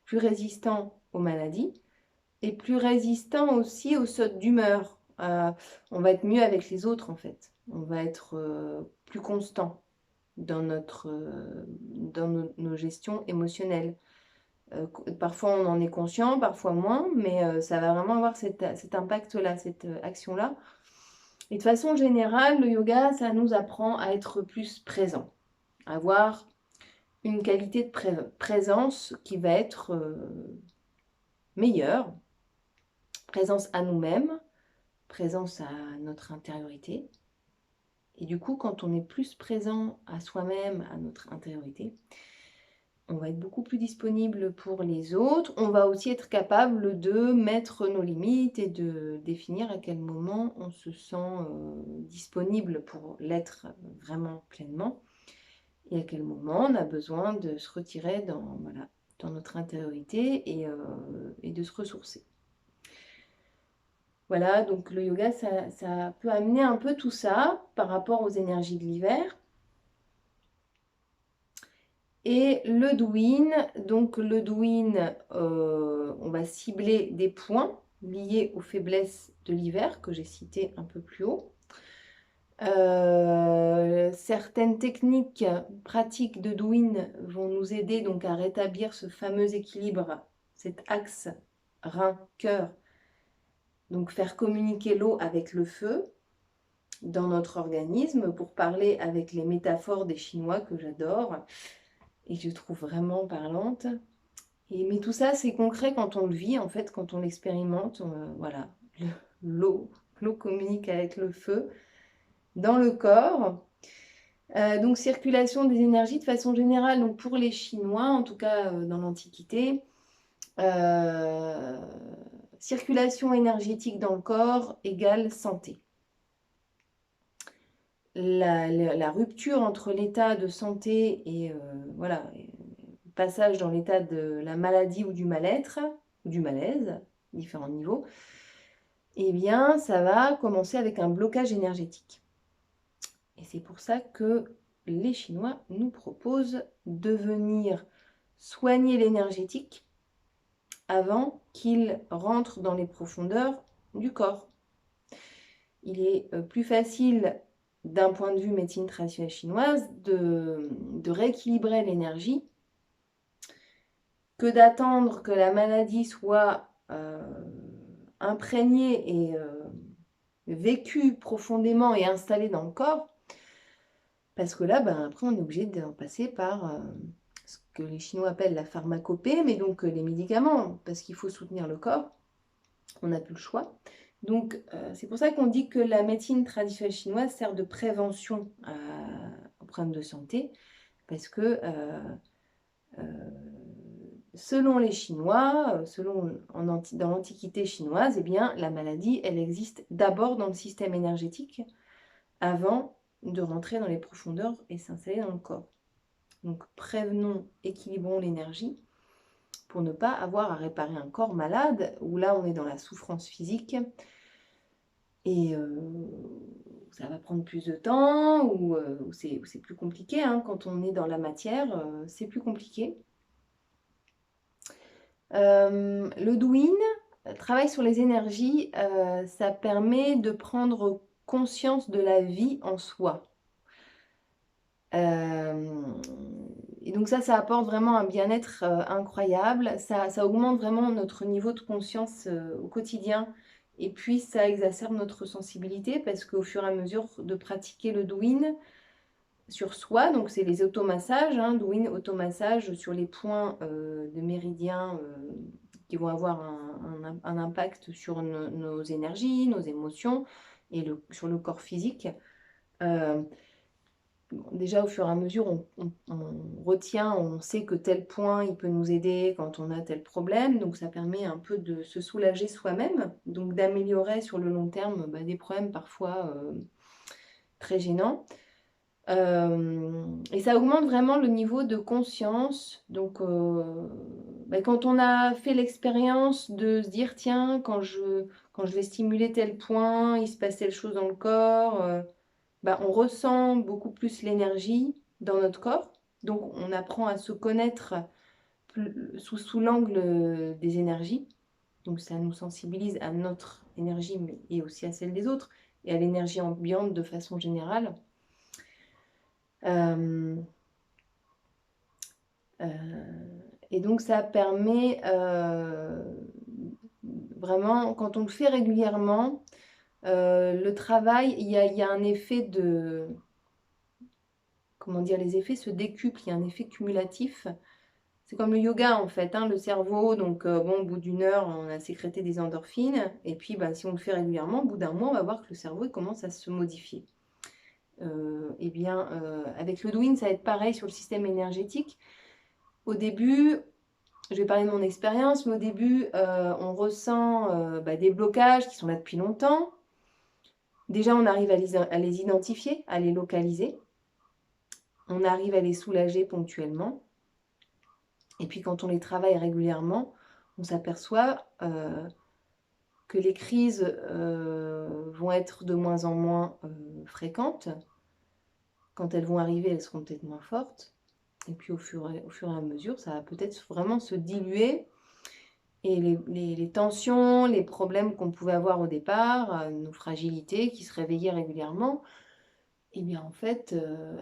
S1: Plus résistants aux maladies et plus résistants aussi aux sautes d'humeur. On va être mieux avec les autres, en fait. On va être plus constant dans nos gestions émotionnelles. Parfois, on en est conscient, parfois moins, mais ça va vraiment avoir cet impact-là, cette action-là. Et de façon générale, le yoga, ça nous apprend à être plus présent, à avoir une qualité de présence qui va être meilleure, présence à nous-mêmes, présence à notre intériorité, Et du coup, quand on est plus présent à soi-même, à notre intériorité, on va être beaucoup plus disponible pour les autres. On va aussi être capable de mettre nos limites et de définir à quel moment on se sent disponible pour l'être vraiment pleinement et à quel moment on a besoin de se retirer dans, voilà, dans notre intériorité et de se ressourcer. Voilà, donc le yoga, ça peut amener un peu tout ça par rapport aux énergies de l'hiver. Et le douyin, donc le douyin, on va cibler des points liés aux faiblesses de l'hiver que j'ai cité un peu plus haut. Certaines techniques pratiques de douyin vont nous aider donc à rétablir ce fameux équilibre, cet axe rein-cœur, donc faire communiquer l'eau avec le feu dans notre organisme, pour parler avec les métaphores des Chinois que j'adore et que je trouve vraiment parlantes. Mais tout ça, c'est concret quand on le vit, en fait, quand on l'expérimente. Voilà, l'eau communique avec le feu dans le corps. Donc, circulation des énergies de façon générale. Donc, pour les Chinois, en tout cas dans l'Antiquité, circulation énergétique dans le corps égale santé. La rupture entre l'état de santé et voilà, passage dans l'état de la maladie ou du mal-être, ou du malaise, différents niveaux, eh bien, ça va commencer avec un blocage énergétique. Et c'est pour ça que les Chinois nous proposent de venir soigner l'énergétique avant qu'il rentre dans les profondeurs du corps. Il est plus facile, d'un point de vue médecine traditionnelle chinoise, de rééquilibrer l'énergie que d'attendre que la maladie soit imprégnée et vécue profondément et installée dans le corps, parce que là, après, on est obligé d'en passer par ce que les Chinois appellent la pharmacopée, mais donc les médicaments, parce qu'il faut soutenir le corps, on n'a plus le choix. Donc, c'est pour ça qu'on dit que la médecine traditionnelle chinoise sert de prévention aux problèmes de santé, parce que selon les Chinois, dans l'Antiquité chinoise, eh bien, la maladie, elle existe d'abord dans le système énergétique avant de rentrer dans les profondeurs et s'installer dans le corps. Donc, prévenons, équilibrons l'énergie pour ne pas avoir à réparer un corps malade, où là, on est dans la souffrance physique et ça va prendre plus de temps, ou c'est plus compliqué. Hein. Quand on est dans la matière, c'est plus compliqué. Le douyin, travail sur les énergies, ça permet de prendre conscience de la vie en soi. Et donc ça apporte vraiment un bien-être incroyable. Ça augmente vraiment notre niveau de conscience au quotidien. Et puis ça exacerbe notre sensibilité, parce qu'au fur et à mesure de pratiquer le douyin sur soi, donc c'est les automassages, hein, douyin automassage sur les points de méridien qui vont avoir un impact sur nos énergies, nos émotions et sur le corps physique. Déjà, au fur et à mesure, on retient, on sait que tel point, il peut nous aider quand on a tel problème. Donc, ça permet un peu de se soulager soi-même, donc d'améliorer sur le long terme des problèmes parfois très gênants. Et ça augmente vraiment le niveau de conscience. Donc, quand on a fait l'expérience de se dire, tiens, quand je vais stimuler tel point, il se passe telle chose dans le corps, on ressent beaucoup plus l'énergie dans notre corps. Donc, on apprend à se connaître sous l'angle des énergies. Donc, ça nous sensibilise à notre énergie, mais et aussi à celle des autres, et à l'énergie ambiante de façon générale. Et donc ça permet vraiment, quand on le fait régulièrement, le travail, il y a un effet de... Comment dire, les effets se décuplent, il y a un effet cumulatif. C'est comme le yoga en fait, hein, le cerveau, donc au bout d'une heure, on a sécrété des endorphines, et puis si on le fait régulièrement, au bout d'un mois, on va voir que le cerveau il commence à se modifier. eh bien, avec le Douyin, ça va être pareil sur le système énergétique. Au début, je vais parler de mon expérience, mais au début, on ressent des blocages qui sont là depuis longtemps. Déjà, on arrive à les identifier, à les localiser. On arrive à les soulager ponctuellement. Et puis, quand on les travaille régulièrement, on s'aperçoit que les crises vont être de moins en moins fréquentes. Quand elles vont arriver, elles seront peut-être moins fortes. Et puis, au fur et à mesure, ça va peut-être vraiment se diluer. Et les tensions, les problèmes qu'on pouvait avoir au départ, nos fragilités qui se réveillaient régulièrement, eh bien en fait,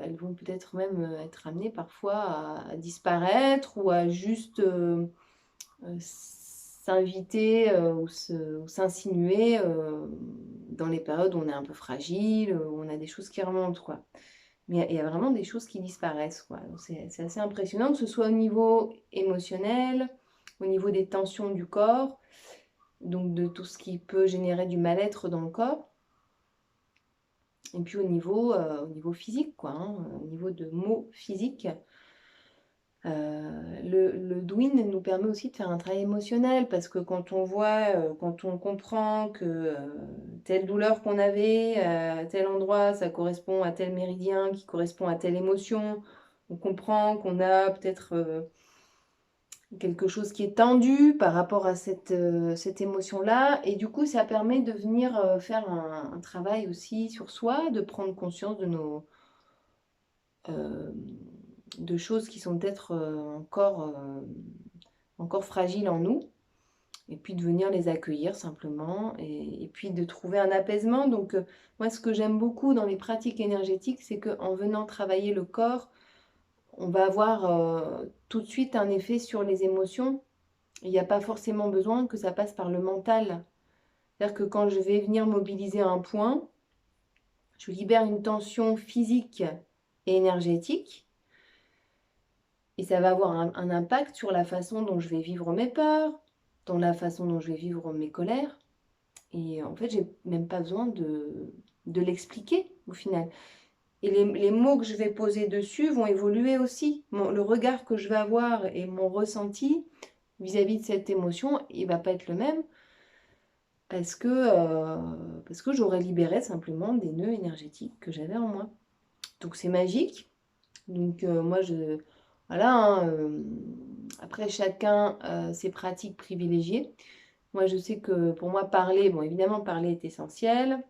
S1: elles vont peut-être même être amenées parfois à disparaître ou à juste s'inviter ou s'insinuer dans les périodes où on est un peu fragile, où on a des choses qui remontent, quoi. Mais il y a vraiment des choses qui disparaissent, quoi. C'est assez impressionnant, que ce soit au niveau émotionnel, au niveau des tensions du corps, donc de tout ce qui peut générer du mal-être dans le corps, et puis au niveau physique, quoi, hein, au niveau de maux physiques. Le Douyin nous permet aussi de faire un travail émotionnel, parce que quand on voit, quand on comprend que telle douleur qu'on avait à tel endroit, ça correspond à tel méridien qui correspond à telle émotion, on comprend qu'on a peut-être quelque chose qui est tendu par rapport à cette émotion-là, et du coup ça permet de venir faire un travail aussi sur soi, de prendre conscience de nos de choses qui sont peut-être encore fragiles en nous, et puis de venir les accueillir simplement, et puis de trouver un apaisement. Donc moi, ce que j'aime beaucoup dans les pratiques énergétiques, c'est qu'en venant travailler le corps, on va avoir tout de suite un effet sur les émotions. Il n'y a pas forcément besoin que ça passe par le mental. C'est-à-dire que quand je vais venir mobiliser un point, je libère une tension physique et énergétique, et ça va avoir un impact sur la façon dont je vais vivre mes peurs, dans la façon dont je vais vivre mes colères. Et en fait, j'ai même pas besoin de l'expliquer au final. Et les mots que je vais poser dessus vont évoluer aussi. Le regard que je vais avoir et mon ressenti vis-à-vis de cette émotion, il va pas être le même, parce que j'aurais libéré simplement des nœuds énergétiques que j'avais en moi. Donc c'est magique. Donc moi, voilà, hein, après chacun ses pratiques privilégiées. Moi, je sais que pour moi, parler, bon, évidemment, parler est essentiel.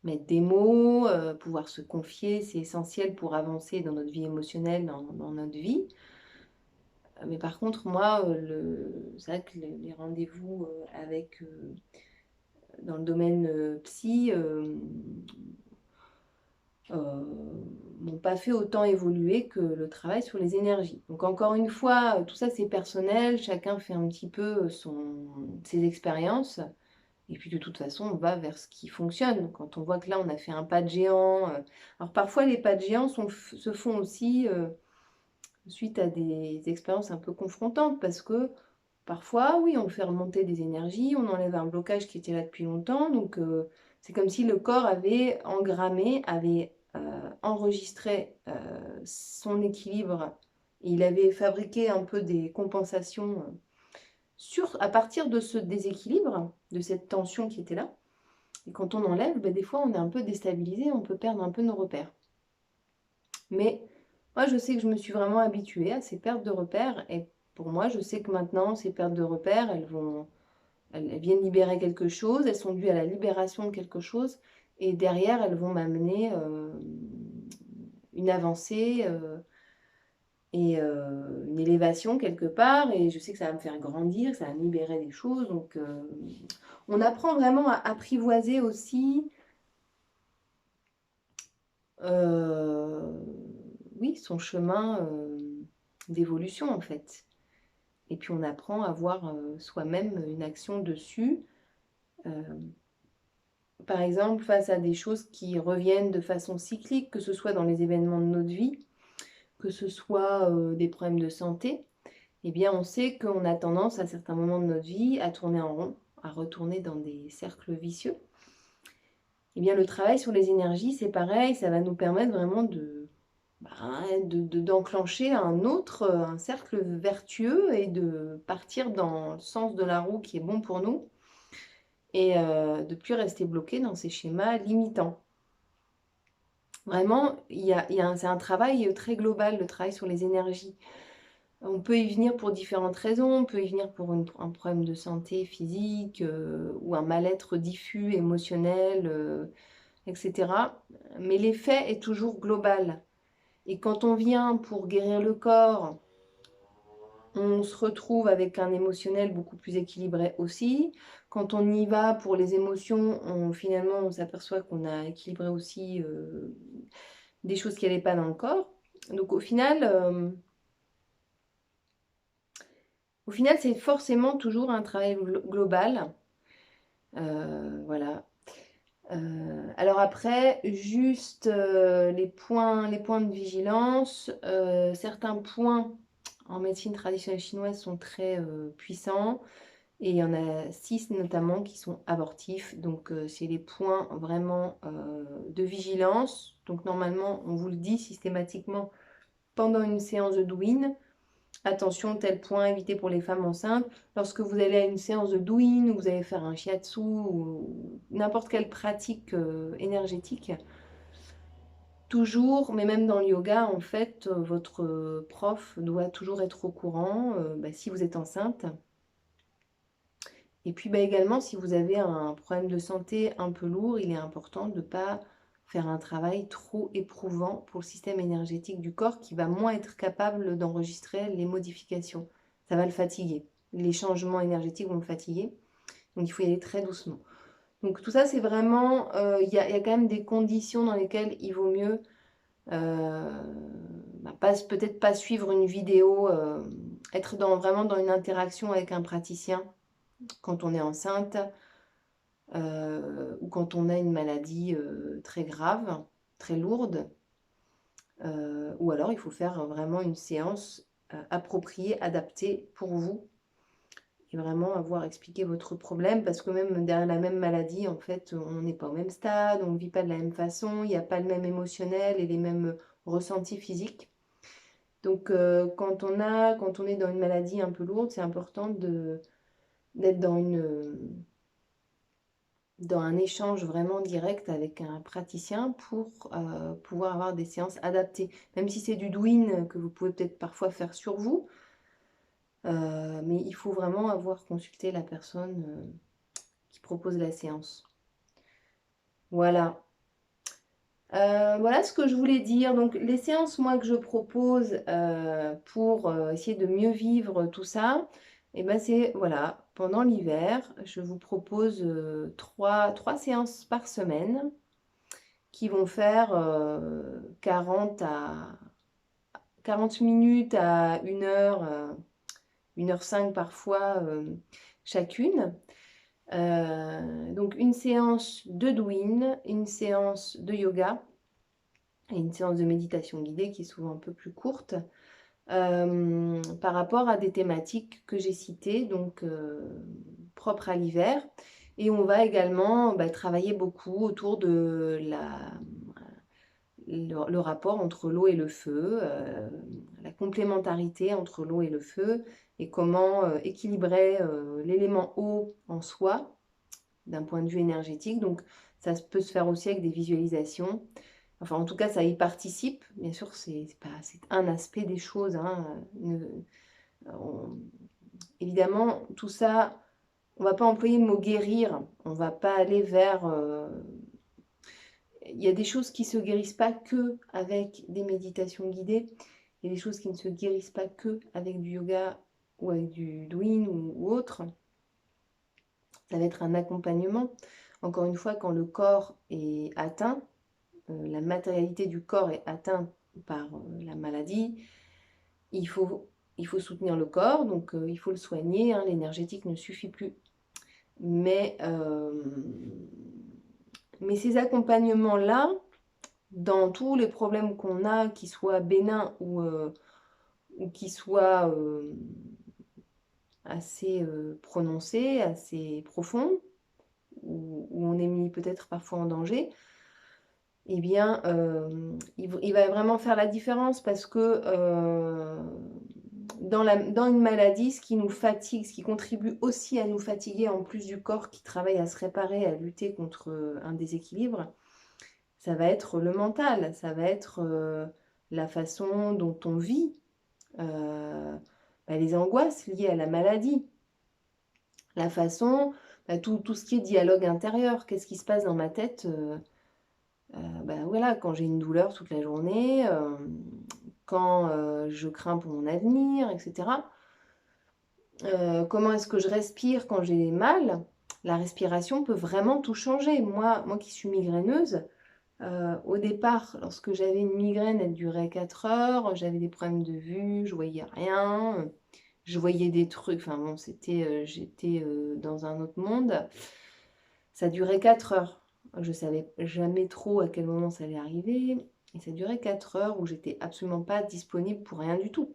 S1: Mettre des mots, pouvoir se confier, c'est essentiel pour avancer dans notre vie émotionnelle, dans notre vie. Mais par contre, moi, c'est vrai que les rendez-vous dans le domaine psy m'ont pas fait autant évoluer que le travail sur les énergies. Donc encore une fois, tout ça c'est personnel, chacun fait un petit peu ses expériences. Et puis de toute façon, on va vers ce qui fonctionne. Quand on voit que là, on a fait un pas de géant. Alors parfois, les pas de géant se font aussi suite à des expériences un peu confrontantes, parce que parfois, oui, on fait remonter des énergies, on enlève un blocage qui était là depuis longtemps. Donc c'est comme si le corps avait engrammé, avait enregistré son équilibre. Et il avait fabriqué un peu des compensations à partir de ce déséquilibre, de cette tension qui était là. Et quand on enlève, des fois on est un peu déstabilisé, on peut perdre un peu nos repères. Mais moi je sais que je me suis vraiment habituée à ces pertes de repères, et pour moi je sais que maintenant ces pertes de repères, elles viennent libérer quelque chose, elles sont dues à la libération de quelque chose, et derrière elles vont m'amener une avancée et une élévation quelque part, et je sais que ça va me faire grandir, ça va me libérer des choses. Donc on apprend vraiment à apprivoiser aussi oui, son chemin d'évolution en fait. Et puis on apprend à voir soi-même une action dessus. Par exemple, face à des choses qui reviennent de façon cyclique, que ce soit dans les événements de notre vie, que ce soit des problèmes de santé, eh bien on sait qu'on a tendance à certains moments de notre vie à tourner en rond, à retourner dans des cercles vicieux. Eh bien, le travail sur les énergies, c'est pareil, ça va nous permettre vraiment d'enclencher un cercle vertueux et de partir dans le sens de la roue qui est bon pour nous et de ne plus rester bloqué dans ces schémas limitants. Vraiment, c'est un travail très global, le travail sur les énergies. On peut y venir pour différentes raisons, on peut y venir pour un problème de santé physique ou un mal-être diffus, émotionnel, etc. Mais l'effet est toujours global. Et quand on vient pour guérir le corps, on se retrouve avec un émotionnel beaucoup plus équilibré aussi. Quand on y va pour les émotions, finalement, on s'aperçoit qu'on a équilibré aussi des choses qui n'allaient pas dans le corps. Donc au final, c'est forcément toujours un travail global. Voilà. Alors après, juste les points de vigilance. Certains points en médecine traditionnelle chinoise sont très puissants. Et il y en a 6 notamment qui sont abortifs. Donc c'est les points vraiment de vigilance. Donc normalement, on vous le dit systématiquement pendant une séance de douyin. Attention, tel point évité pour les femmes enceintes. Lorsque vous allez à une séance de douyin ou vous allez faire un shiatsu ou n'importe quelle pratique énergétique, toujours, mais même dans le yoga, en fait, votre prof doit toujours être au courant si vous êtes enceinte. Et puis également, si vous avez un problème de santé un peu lourd, il est important de ne pas faire un travail trop éprouvant pour le système énergétique du corps qui va moins être capable d'enregistrer les modifications. Ça va le fatiguer. Les changements énergétiques vont le fatiguer. Donc il faut y aller très doucement. Donc tout ça, c'est vraiment... Il y a quand même des conditions dans lesquelles il vaut mieux peut-être pas suivre une vidéo, être vraiment dans une interaction avec un praticien quand on est enceinte ou quand on a une maladie très grave, très lourde. Ou alors il faut faire vraiment une séance appropriée, adaptée pour vous et vraiment avoir expliqué votre problème parce que même derrière la même maladie, en fait, on n'est pas au même stade, on ne vit pas de la même façon, il n'y a pas le même émotionnel et les mêmes ressentis physiques. Donc quand on est dans une maladie un peu lourde, c'est important d'être dans un échange vraiment direct avec un praticien pour pouvoir avoir des séances adaptées. Même si c'est du douyin que vous pouvez peut-être parfois faire sur vous, mais il faut vraiment avoir consulté la personne qui propose la séance. Voilà. Voilà ce que je voulais dire. Donc les séances, moi, que je propose pour essayer de mieux vivre tout ça, et ben c'est, voilà, pendant l'hiver, je vous propose trois séances par semaine qui vont faire 40 minutes à 1 heure, 1 h 05 parfois chacune. Donc une séance de douyin, une séance de yoga et une séance de méditation guidée qui est souvent un peu plus courte par rapport à des thématiques que j'ai citées, donc propres à l'hiver. Et on va également travailler beaucoup autour de le rapport entre l'eau et le feu, la complémentarité entre l'eau et le feu, et comment équilibrer l'élément eau en soi, d'un point de vue énergétique. Donc ça peut se faire aussi avec des visualisations. Enfin, en tout cas, ça y participe. Bien sûr, c'est un aspect des choses. Évidemment, tout ça, on ne va pas employer le mot guérir. On ne va pas aller vers... Il y a des choses qui ne se guérissent pas que avec des méditations guidées. Il y a des choses qui ne se guérissent pas que avec du yoga ou avec du douyin ou autre. Ça va être un accompagnement. Encore une fois, quand le corps est atteint, la matérialité du corps est atteinte par la maladie, il faut soutenir le corps, donc il faut le soigner, l'énergétique ne suffit plus. Mais ces accompagnements-là, dans tous les problèmes qu'on a, qu'ils soient bénins ou qu'ils soient assez prononcés, assez profonds, où on est mis peut-être parfois en danger, eh bien, il va vraiment faire la différence parce que dans une maladie, ce qui nous fatigue, ce qui contribue aussi à nous fatiguer, en plus du corps qui travaille à se réparer, à lutter contre un déséquilibre, ça va être le mental, ça va être la façon dont on vit, les angoisses liées à la maladie, la façon, tout ce qui est dialogue intérieur, qu'est-ce qui se passe dans ma tête voilà, quand j'ai une douleur toute la journée, quand je crains pour mon avenir, etc. Comment est-ce que je respire quand j'ai mal? La respiration peut vraiment tout changer. Moi qui suis migraineuse, au départ, lorsque j'avais une migraine, elle durait 4 heures, j'avais des problèmes de vue, je voyais rien, je voyais des trucs, enfin bon, c'était, j'étais dans un autre monde. Ça durait 4 heures. Je savais jamais trop à quel moment ça allait arriver. Et ça durait 4 heures où j'étais absolument pas disponible pour rien du tout.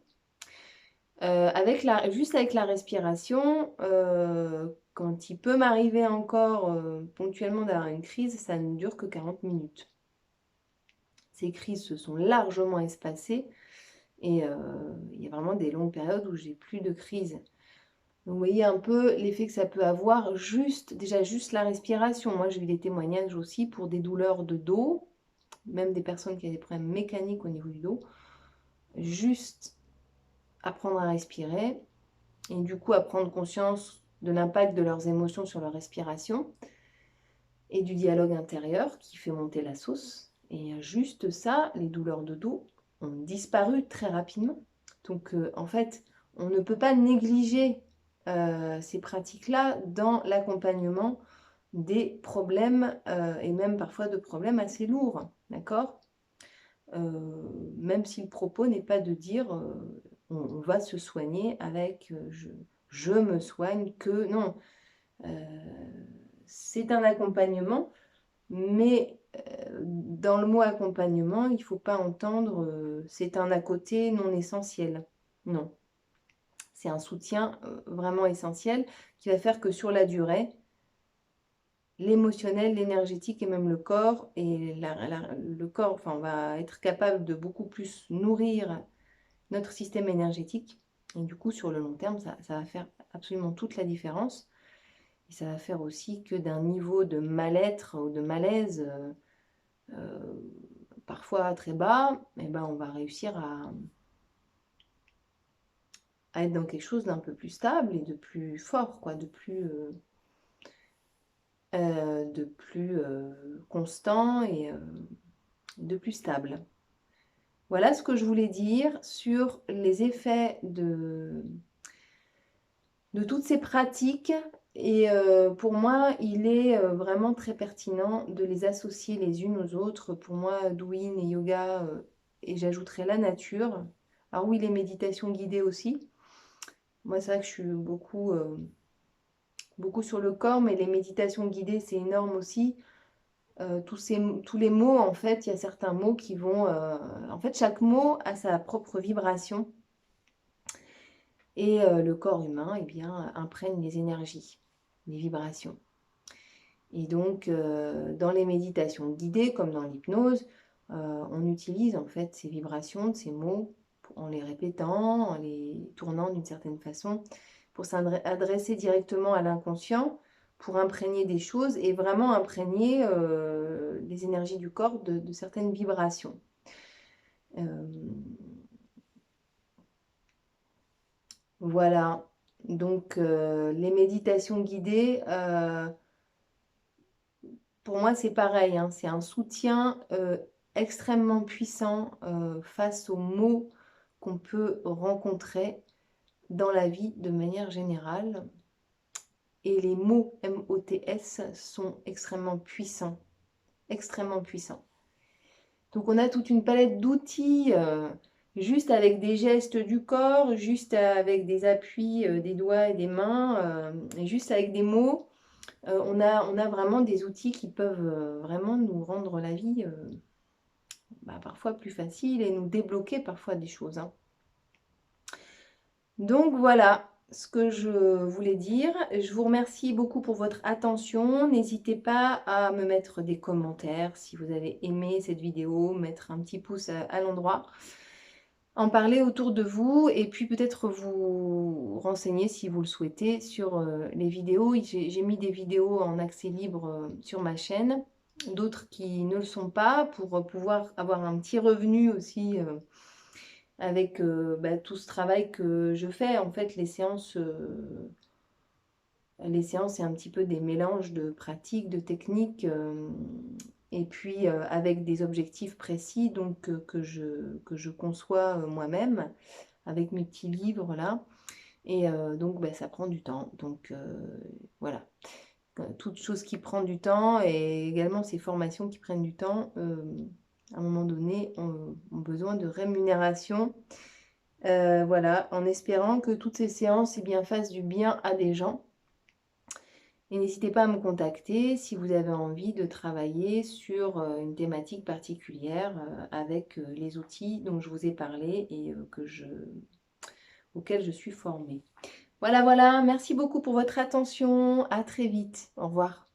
S1: Juste avec la respiration, quand il peut m'arriver encore ponctuellement d'avoir une crise, ça ne dure que 40 minutes. Ces crises se sont largement espacées et il y a vraiment des longues périodes où j'ai plus de crise. Donc, vous voyez un peu l'effet que ça peut avoir, déjà juste la respiration. Moi, j'ai eu des témoignages aussi pour des douleurs de dos, même des personnes qui ont des problèmes mécaniques au niveau du dos. Juste apprendre à respirer et du coup à prendre conscience de l'impact de leurs émotions sur leur respiration et du dialogue intérieur qui fait monter la sauce. Et juste ça, les douleurs de dos ont disparu très rapidement. Donc en fait, on ne peut pas négliger ces pratiques-là dans l'accompagnement des problèmes et même parfois de problèmes assez lourds, d'accord? Même si le propos n'est pas de dire on va se soigner avec je me soigne que non. C'est un accompagnement, mais dans le mot accompagnement, il ne faut pas entendre c'est un à côté non essentiel. Non. C'est un soutien vraiment essentiel qui va faire que sur la durée, l'émotionnel, l'énergétique et même le corps, et le corps, enfin, on va être capable de beaucoup plus nourrir notre système énergétique. Et du coup, sur le long terme, ça va faire absolument toute la différence. Et ça va faire aussi que d'un niveau de mal-être ou de malaise parfois très bas, eh ben, on va réussir à être dans quelque chose d'un peu plus stable et de plus fort, quoi, de plus constant et de plus stable. Voilà ce que je voulais dire sur les effets de toutes ces pratiques. Et pour moi, il est vraiment très pertinent de les associer les unes aux autres. Pour moi, Douyin et yoga, et j'ajouterai la nature. Alors oui, les méditations guidées aussi. Moi, c'est vrai que je suis beaucoup sur le corps, mais les méditations guidées, c'est énorme aussi. Tous les mots, en fait, il y a certains mots qui vont... en fait, chaque mot a sa propre vibration. Et le corps humain, eh bien, imprègne les énergies, les vibrations. Et donc, dans les méditations guidées, comme dans l'hypnose, on utilise en fait ces vibrations, ces mots, en les répétant, en les tournant d'une certaine façon, pour s'adresser directement à l'inconscient, pour imprégner des choses et vraiment imprégner les énergies du corps de certaines vibrations. Voilà, donc les méditations guidées, pour moi c'est pareil, hein, c'est un soutien extrêmement puissant face aux maux qu'on peut rencontrer dans la vie de manière générale. Et les mots MOTS sont extrêmement puissants, extrêmement puissants. Donc on a toute une palette d'outils, juste avec des gestes du corps, juste avec des appuis des doigts et des mains, et juste avec des mots. On a vraiment des outils qui peuvent vraiment nous rendre la vie parfois plus facile et nous débloquer parfois des choses, hein. Donc voilà, ce que je voulais dire. Je vous remercie beaucoup pour votre attention. N'hésitez pas à me mettre des commentaires si vous avez aimé cette vidéo, mettre un petit pouce à l'endroit, en parler autour de vous et puis peut-être vous renseigner si vous le souhaitez sur les vidéos. J'ai mis des vidéos en accès libre sur ma chaîne, d'autres qui ne le sont pas, pour pouvoir avoir un petit revenu aussi avec bah, tout ce travail que je fais. En fait, les séances, c'est un petit peu des mélanges de pratiques, de techniques, et puis avec des objectifs précis donc, que je conçois moi-même avec mes petits livres là. Et donc, bah, ça prend du temps. Donc, voilà. Toute chose qui prend du temps et également ces formations qui prennent du temps, à un moment donné, ont besoin de rémunération. Voilà, en espérant que toutes ces séances eh bien, fassent du bien à des gens. Et n'hésitez pas à me contacter si vous avez envie de travailler sur une thématique particulière avec les outils dont je vous ai parlé et auxquels je suis formée. Voilà, voilà, merci beaucoup pour votre attention. À très vite. Au revoir.